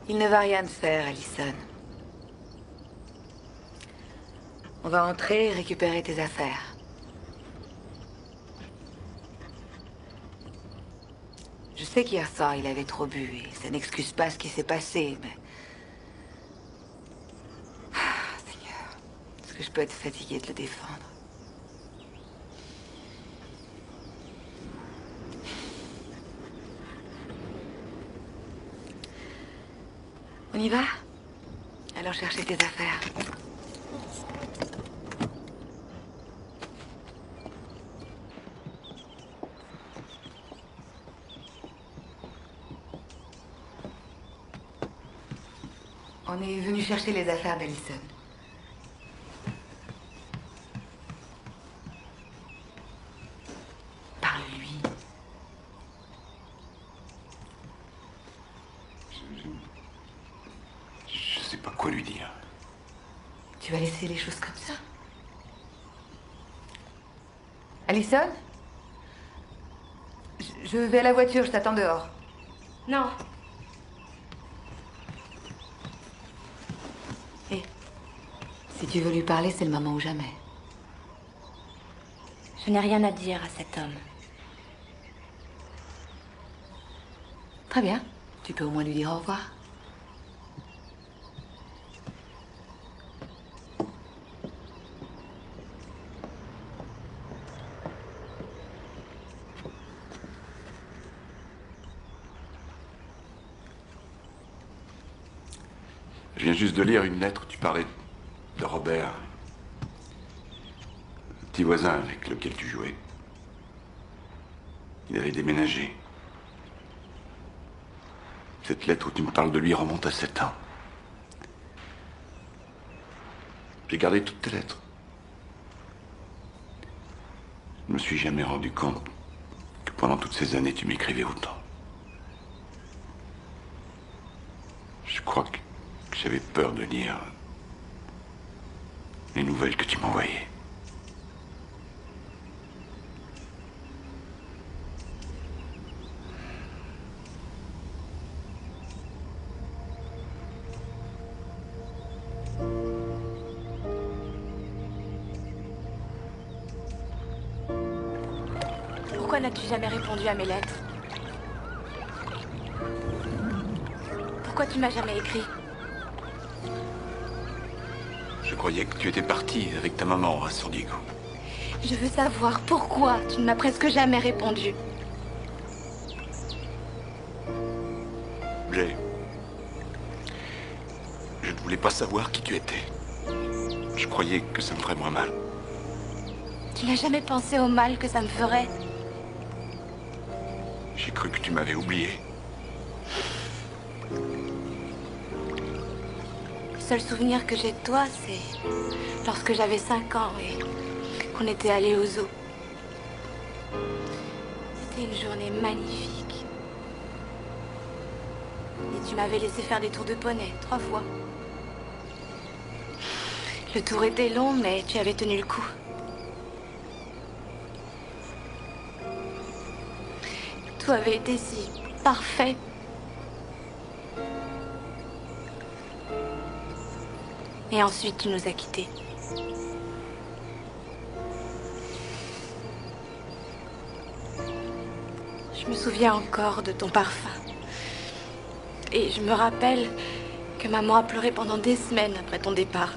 Il ne va rien te faire, Allison. On va entrer et récupérer tes affaires. Je sais qu'hier soir, il avait trop bu et ça n'excuse pas ce qui s'est passé, mais... Ah, Seigneur, est-ce que je peux être fatiguée de le défendre? On y va? Allons chercher tes affaires. On est venu chercher les affaires d'Allison. Parle-lui. Je sais pas quoi lui dire. Tu vas laisser les choses comme ça? Allison? Je vais à la voiture, je t'attends dehors. Non. Hé, si tu veux lui parler, c'est le moment ou jamais. Je n'ai rien à dire à cet homme. Très bien. Tu peux au moins lui dire au revoir. Je viens juste de lire une lettre où tu parlais de Robert. Le petit voisin avec lequel tu jouais. Il avait déménagé. Cette lettre où tu me parles de lui remonte à 7 ans. J'ai gardé toutes tes lettres. Je ne me suis jamais rendu compte que pendant toutes ces années, tu m'écrivais autant. Je crois que j'avais peur de lire les nouvelles que tu m'envoyais. Pourquoi n'as-tu jamais répondu à mes lettres? Pourquoi tu m'as jamais écrit? Je croyais que tu étais parti avec ta maman à San Diego. Je veux savoir pourquoi tu ne m'as presque jamais répondu. Jay, je ne voulais pas savoir qui tu étais. Je croyais que ça me ferait moins mal. Tu n'as jamais pensé au mal que ça me ferait? J'ai cru que tu m'avais oublié. Le seul souvenir que j'ai de toi, c'est lorsque j'avais 5 ans et qu'on était allés au zoo. C'était une journée magnifique. Et tu m'avais laissé faire des tours de poney 3 fois. Le tour était long, mais tu avais tenu le coup. Tout avait été si parfait. Et ensuite, tu nous as quittés. Je me souviens encore de ton parfum. Et je me rappelle que maman a pleuré pendant des semaines après ton départ.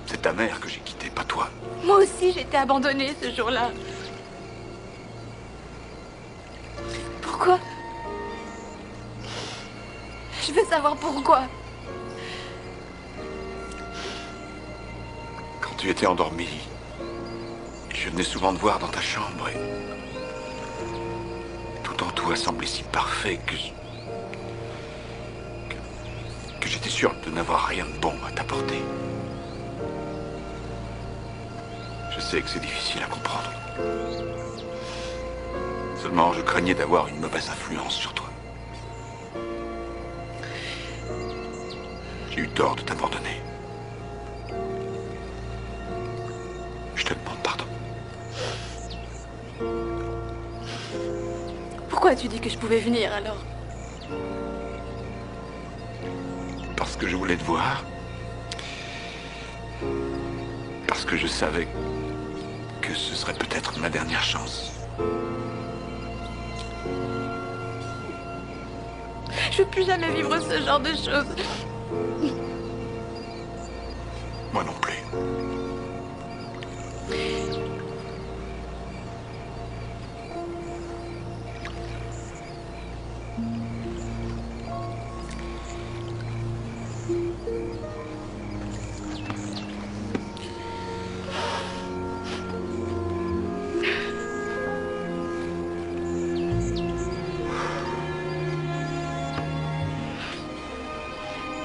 C'est ta mère que j'ai quittée, pas toi. Moi aussi, j'étais abandonnée ce jour-là. Pourquoi? Je veux savoir pourquoi. Quand tu étais endormie, je venais souvent te voir dans ta chambre et tout en toi semblait si parfait que j'étais sûr de n'avoir rien de bon à t'apporter. Je sais que c'est difficile à comprendre. Seulement, je craignais d'avoir une mauvaise influence sur toi. J'ai eu tort de t'abandonner. Je te demande pardon. Pourquoi tu dis que je pouvais venir alors? Parce que je voulais te voir. Parce que je savais que ce serait peut-être ma dernière chance. Je veux plus jamais vivre ce genre de choses. Moi non plus.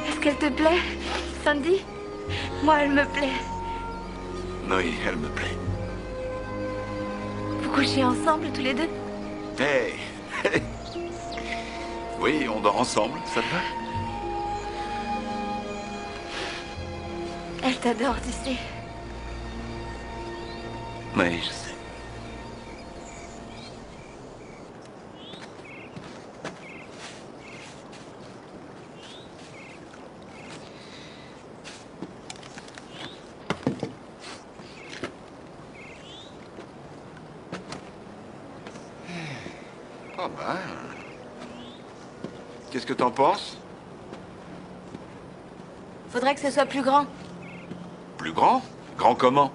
Est-ce qu'elle te plaît, Sandy? Moi, elle me plaît. Oui, elle me plaît. Vous couchez ensemble, tous les deux? Hey, hey. Oui, on dort ensemble, ça te va? Elle t'adore, tu sais. Oui, je sais. Ouais. Qu'est-ce que t'en penses? Faudrait que ce soit plus grand. Plus grand? Grand comment?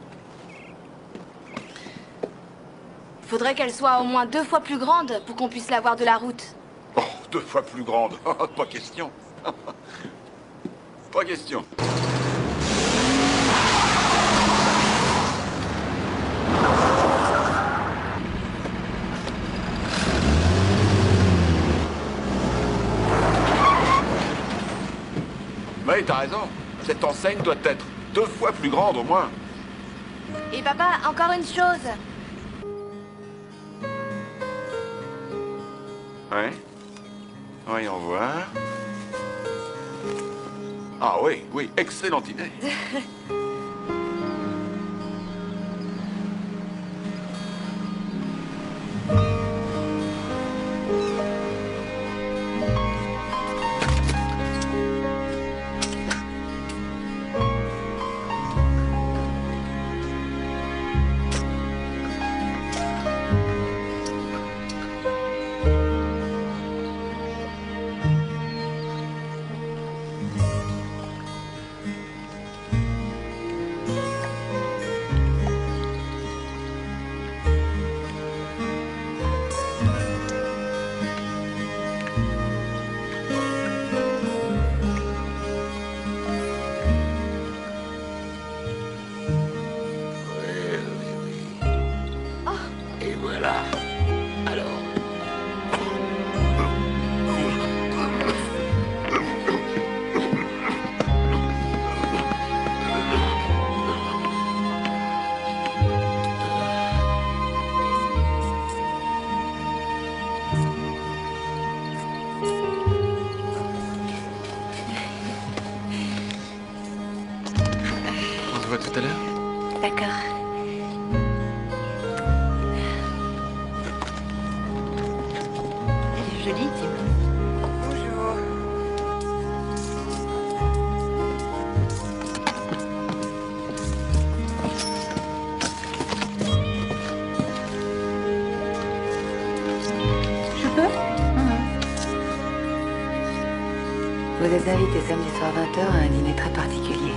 Faudrait qu'elle soit au moins 2 fois plus grande pour qu'on puisse la voir de la route. Oh, 2 fois plus grande. Pas question. Pas question. Oui, t'as raison. Cette enseigne doit être 2 fois plus grande au moins. Et papa, encore une chose. Ouais. Voyons voir. Ah oui, oui, excellente idée. Et voilà. Alors. On se voit tout à l'heure. D'accord. Elle est jolie, Tim. Bonjour. Je peux? Vous êtes invité samedi soir 20h à un dîner très particulier.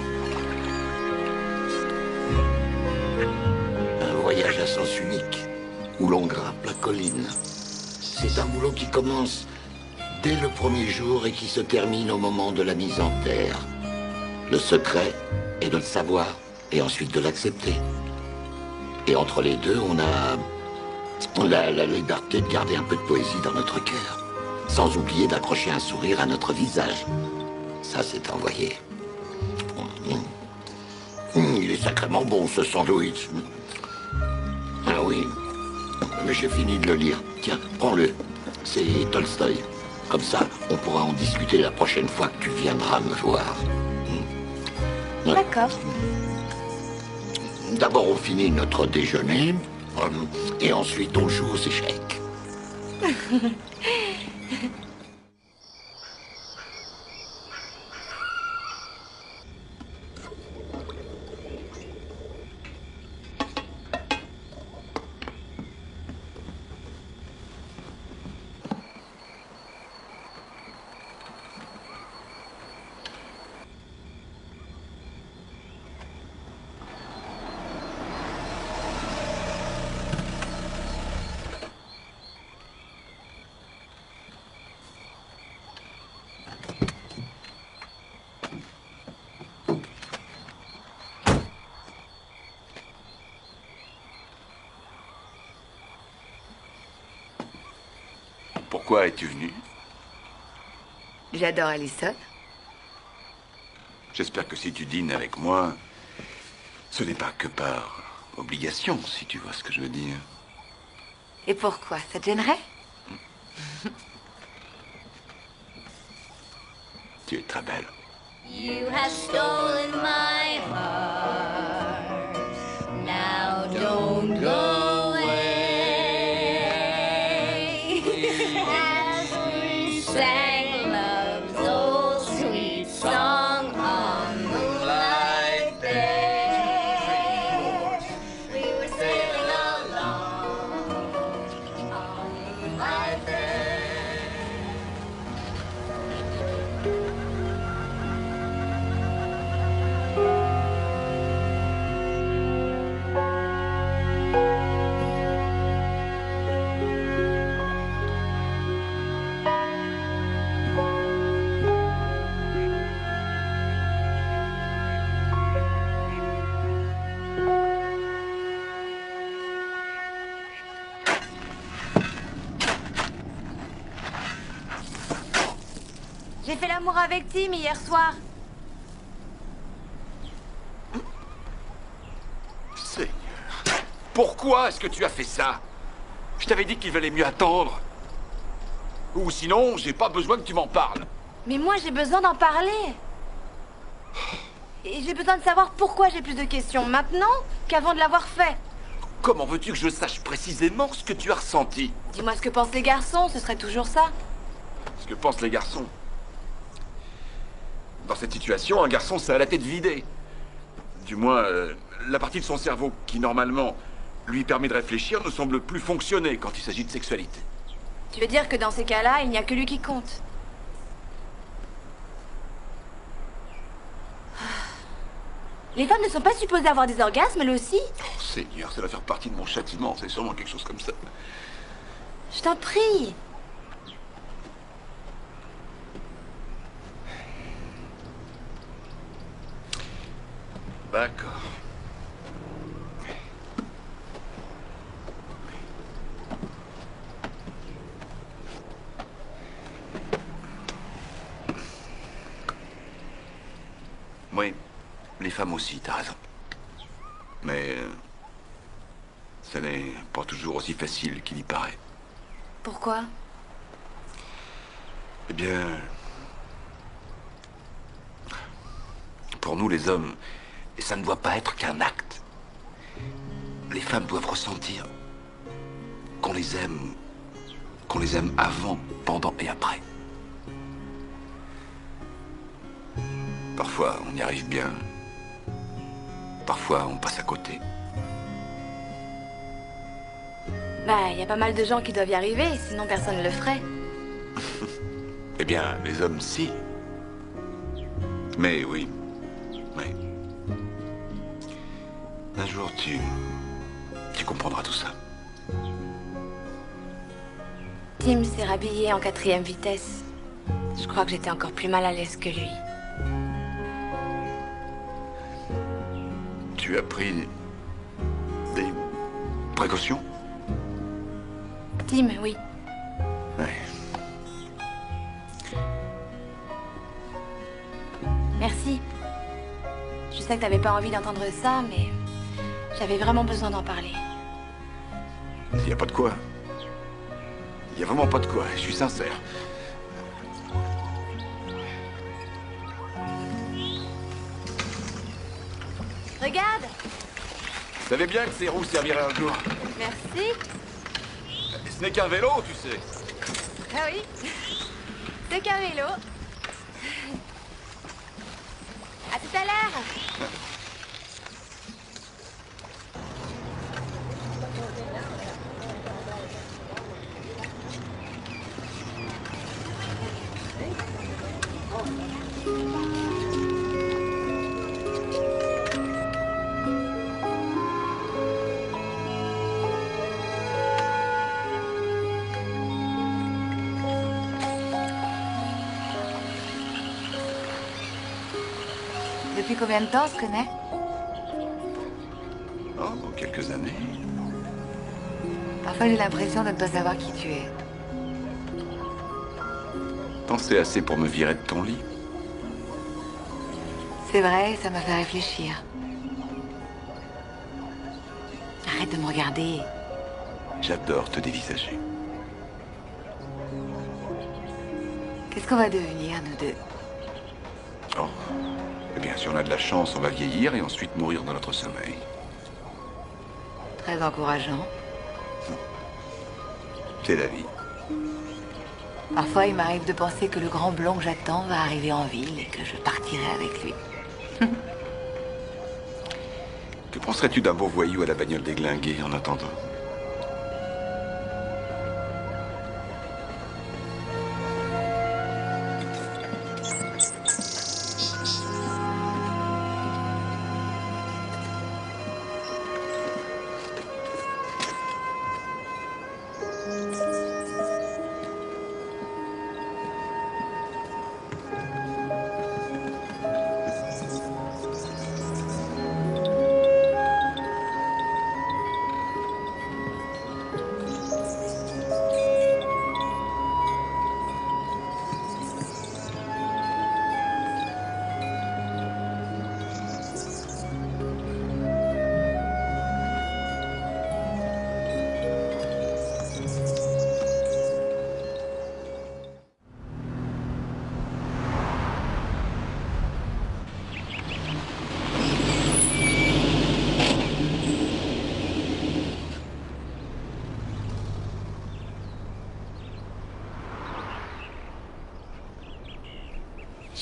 Un voyage à sens unique, où l'on grimpe la colline. C'est un boulot qui commence dès le premier jour et qui se termine au moment de la mise en terre. Le secret est de le savoir et ensuite de l'accepter. Et entre les deux, on a la liberté de garder un peu de poésie dans notre cœur, sans oublier d'accrocher un sourire à notre visage. Ça, c'est envoyé. Il est sacrément bon, ce sandwich. Ah oui, mais j'ai fini de le lire. Tiens, prends-le. C'est Tolstoï. Comme ça, on pourra en discuter la prochaine fois que tu viendras me voir. D'accord. D'abord, on finit notre déjeuner, et ensuite on joue aux échecs. Pourquoi es-tu venu? J'adore Allison. J'espère que si tu dînes avec moi, ce n'est pas que par obligation, si tu vois ce que je veux dire. Et pourquoi? Ça te gênerait? Tu es très belle. You have stolen my heart. Now don't go away. As we sang love's old sweet song on moonlight day, we were sailing along on moonlight day. J'ai fait l'amour avec Tim hier soir. Seigneur. Pourquoi est-ce que tu as fait ça? Je t'avais dit qu'il valait mieux attendre. Ou sinon, j'ai pas besoin que tu m'en parles. Mais moi, j'ai besoin d'en parler. Et j'ai besoin de savoir pourquoi j'ai plus de questions maintenant qu'avant de l'avoir fait. Comment veux-tu que je sache précisément ce que tu as ressenti? Dis-moi ce que pensent les garçons, ce serait toujours ça. Ce que pensent les garçons. Dans cette situation, un garçon, ça a la tête vidée. Du moins, la partie de son cerveau qui, normalement, lui permet de réfléchir ne semble plus fonctionner quand il s'agit de sexualité. Tu veux dire que dans ces cas-là, il n'y a que lui qui compte? Les femmes ne sont pas supposées avoir des orgasmes, elles aussi? Oh, Seigneur, ça va faire partie de mon châtiment. C'est sûrement quelque chose comme ça. Je t'en prie. D'accord. Oui, les femmes aussi, t'as raison. Mais ça n'est pas toujours aussi facile qu'il y paraît. Pourquoi? Eh bien, pour nous les hommes, ça ne doit pas être qu'un acte. Les femmes doivent ressentir qu'on les aime avant, pendant et après. Parfois, on y arrive bien. Parfois, on passe à côté. Bah, il y a pas mal de gens qui doivent y arriver, sinon personne ne le ferait. Eh bien, les hommes, si. Mais oui. Oui. Un jour, tu comprendras tout ça. Tim s'est rhabillé en 4e vitesse. Je crois que j'étais encore plus mal à l'aise que lui. Tu as pris des précautions? Tim, oui. Ouais. Merci. Je sais que t'avais pas envie d'entendre ça, mais j'avais vraiment besoin d'en parler. Il n'y a pas de quoi. Il n'y a vraiment pas de quoi, je suis sincère. Regarde! Je savais bien que ces roues serviraient un jour. Merci. Ce n'est qu'un vélo, tu sais. Ah oui? C'est qu'un vélo. À tout à l'heure! Depuis combien de temps on se connaît? Oh, quelques années. Parfois j'ai l'impression de ne pas savoir qui tu es. T'en sais assez pour me virer de ton lit. C'est vrai, ça m'a fait réfléchir. Arrête de me regarder. J'adore te dévisager. Qu'est-ce qu'on va devenir, nous deux? Oh. Eh bien, si on a de la chance, on va vieillir et ensuite mourir dans notre sommeil. Très encourageant. C'est la vie. Parfois, il m'arrive de penser que le grand blond que j'attends va arriver en ville et que je partirai avec lui. Que penserais-tu d'un beau voyou à la bagnole déglinguée en attendant?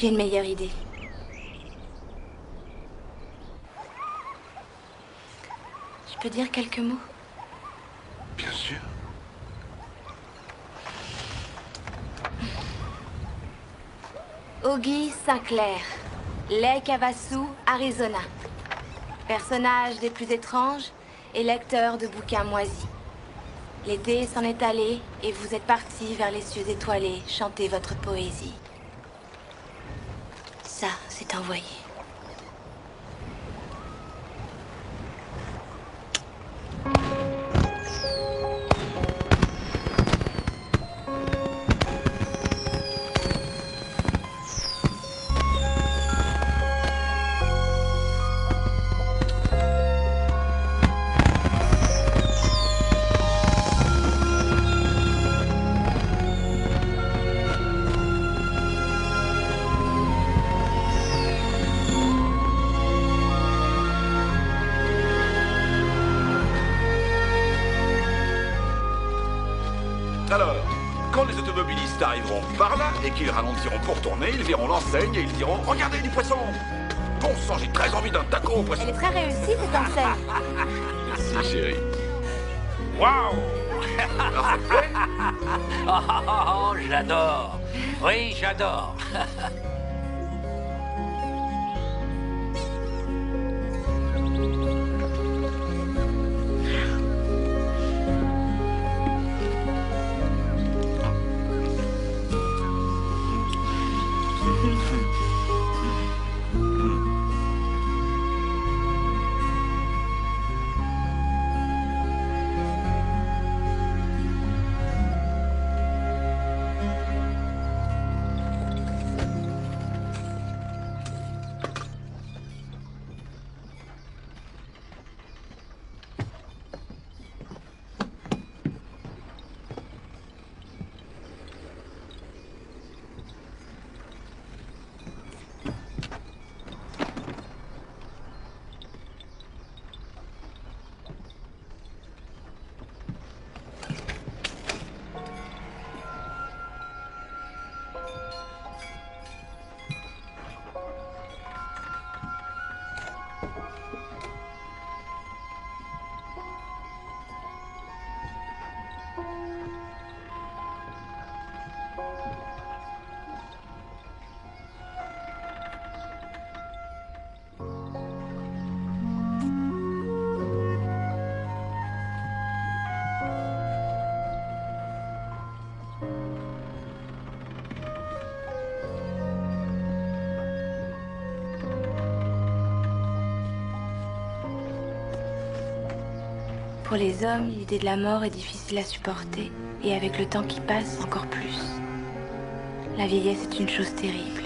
J'ai une meilleure idée. Je peux dire quelques mots? Bien sûr. Augie Sinclair, Lake Havasu, Arizona. Personnage des plus étranges et lecteur de bouquins moisis. L'été s'en est allé et vous êtes parti vers les cieux étoilés chanter votre poésie. Ça, c'est envoyé. Alors, quand les automobilistes arriveront par là et qu'ils ralentiront pour tourner, ils verront l'enseigne et ils diront « Regardez du poisson !» Bon sang, j'ai très envie d'un taco au poisson. Elle est très réussie, cette enseigne. Merci, chérie. Waouh! Alors, ça te plaît? Oh, j'adore. Oui, j'adore. Pour les hommes, l'idée de la mort est difficile à supporter, et avec le temps qui passe, encore plus. La vieillesse est une chose terrible.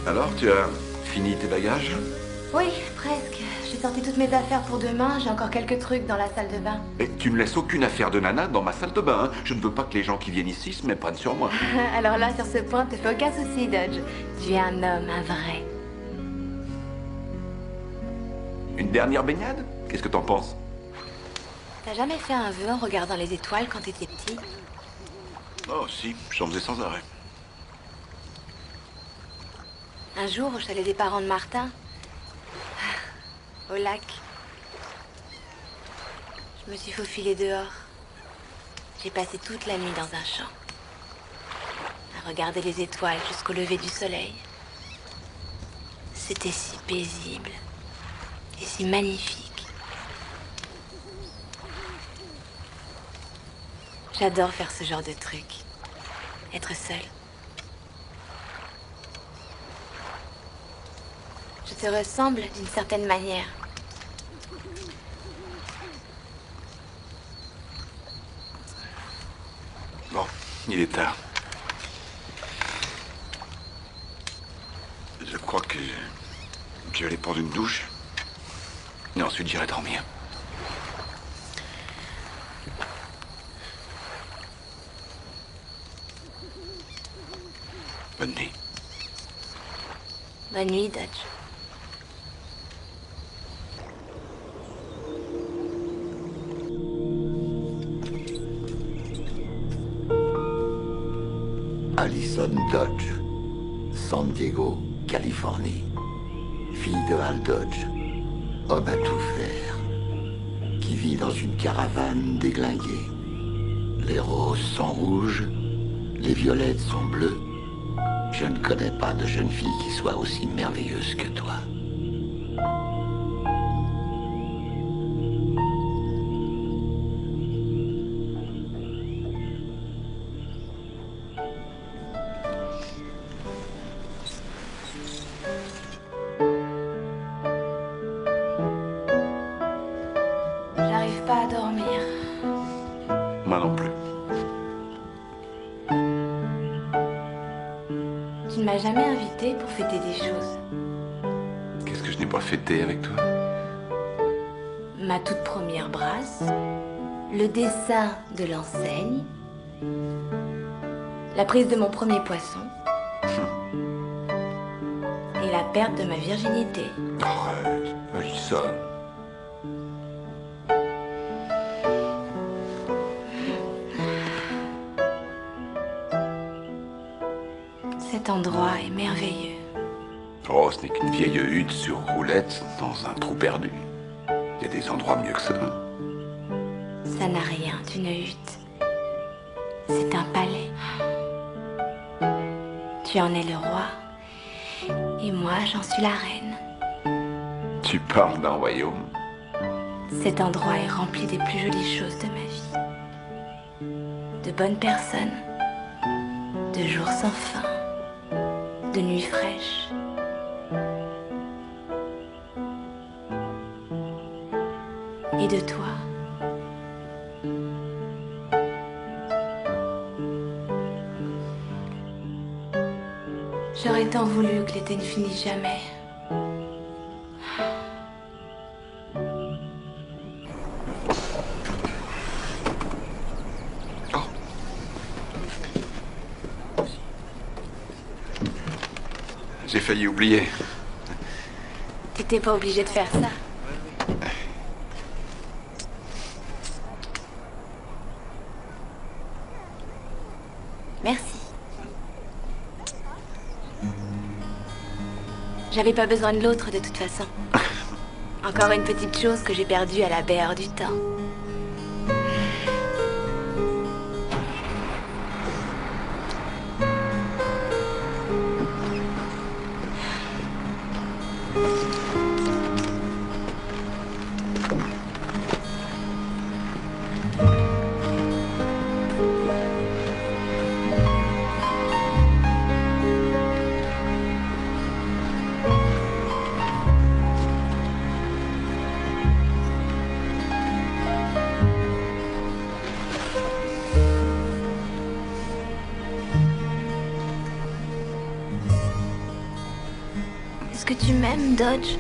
Alors, tu as fini tes bagages? Oui, presque. J'ai sorti toutes mes affaires pour demain, j'ai encore quelques trucs dans la salle de bain. Et tu ne laisses aucune affaire de nana dans ma salle de bain, hein. Je ne veux pas que les gens qui viennent ici se méprennent sur moi. Alors là, sur ce point, te fais aucun souci, Dodge. Tu es un homme, un vrai. Une dernière baignade? Qu'est-ce que t'en penses? T'as jamais fait un vœu en regardant les étoiles quand t'étais petit? Oh si, j'en faisais sans arrêt. Un jour, au chalet des parents de Martin, au lac, je me suis faufilée dehors. J'ai passé toute la nuit dans un champ, à regarder les étoiles jusqu'au lever du soleil. C'était si paisible et si magnifique. J'adore faire ce genre de truc, être seule. qui te ressemble d'une certaine manière. Bon, il est tard. Je crois que je vais aller prendre une douche. Et ensuite, j'irai dormir. Bonne nuit. Bonne nuit, Dodge. Allison Dodge, San Diego, Californie. Fille de Hal Dodge, homme à tout faire, qui vit dans une caravane déglinguée. Les roses sont rouges, les violettes sont bleues. Je ne connais pas de jeune fille qui soit aussi merveilleuse que toi. J'arrive pas à dormir. Moi non plus. Tu ne m'as jamais invité pour fêter des choses. Qu'est-ce que je n'ai pas fêté avec toi? Ma toute première brasse, le dessin de l'enseigne, la prise de mon premier poisson et la perte de ma virginité. Arrête, Allison. Cet endroit est merveilleux. Oh, ce n'est qu'une vieille hutte sur roulette dans un trou perdu. Il y a des endroits mieux que ça. Ça n'a rien d'une hutte. C'est un palais. Tu en es le roi. Et moi, j'en suis la reine. Tu parles d'un royaume. Cet endroit est rempli des plus jolies choses de ma vie. De bonnes personnes. De jours sans fin. De nuits fraîches. Et de toi. J'aurais tant voulu que l'été ne finisse jamais. J'ai failli oublier. T'étais pas obligé de faire ça. Merci. J'avais pas besoin de l'autre de toute façon. Encore une petite chose que j'ai perdue à la baie hors du temps. Est-ce que tu m'aimes, Dodge?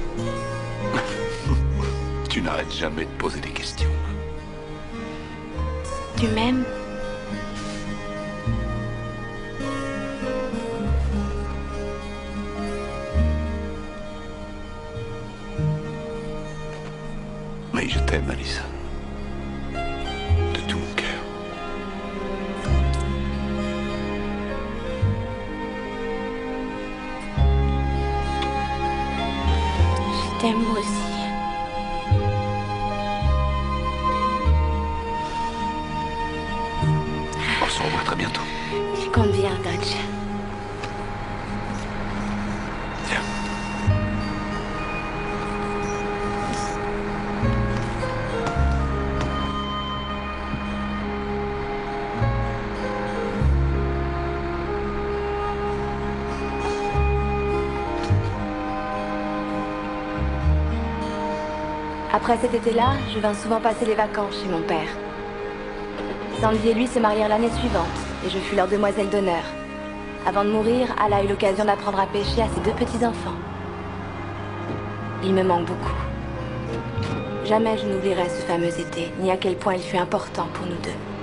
Tu n'arrêtes jamais de poser des questions. Tu m'aimes? Oui, je t'aime, Alissa. De tout mon cœur. Je t'aime aussi. On se revoit très bientôt. Je compte bien, Dodge. Tiens. Après cet été-là, je vins souvent passer les vacances chez mon père. Sandy et lui se marièrent l'année suivante, et je fus leur demoiselle d'honneur. Avant de mourir, Al a eu l'occasion d'apprendre à pêcher à ses 2 petits-enfants. Il me manque beaucoup. Jamais je n'oublierai ce fameux été, ni à quel point il fut important pour nous deux.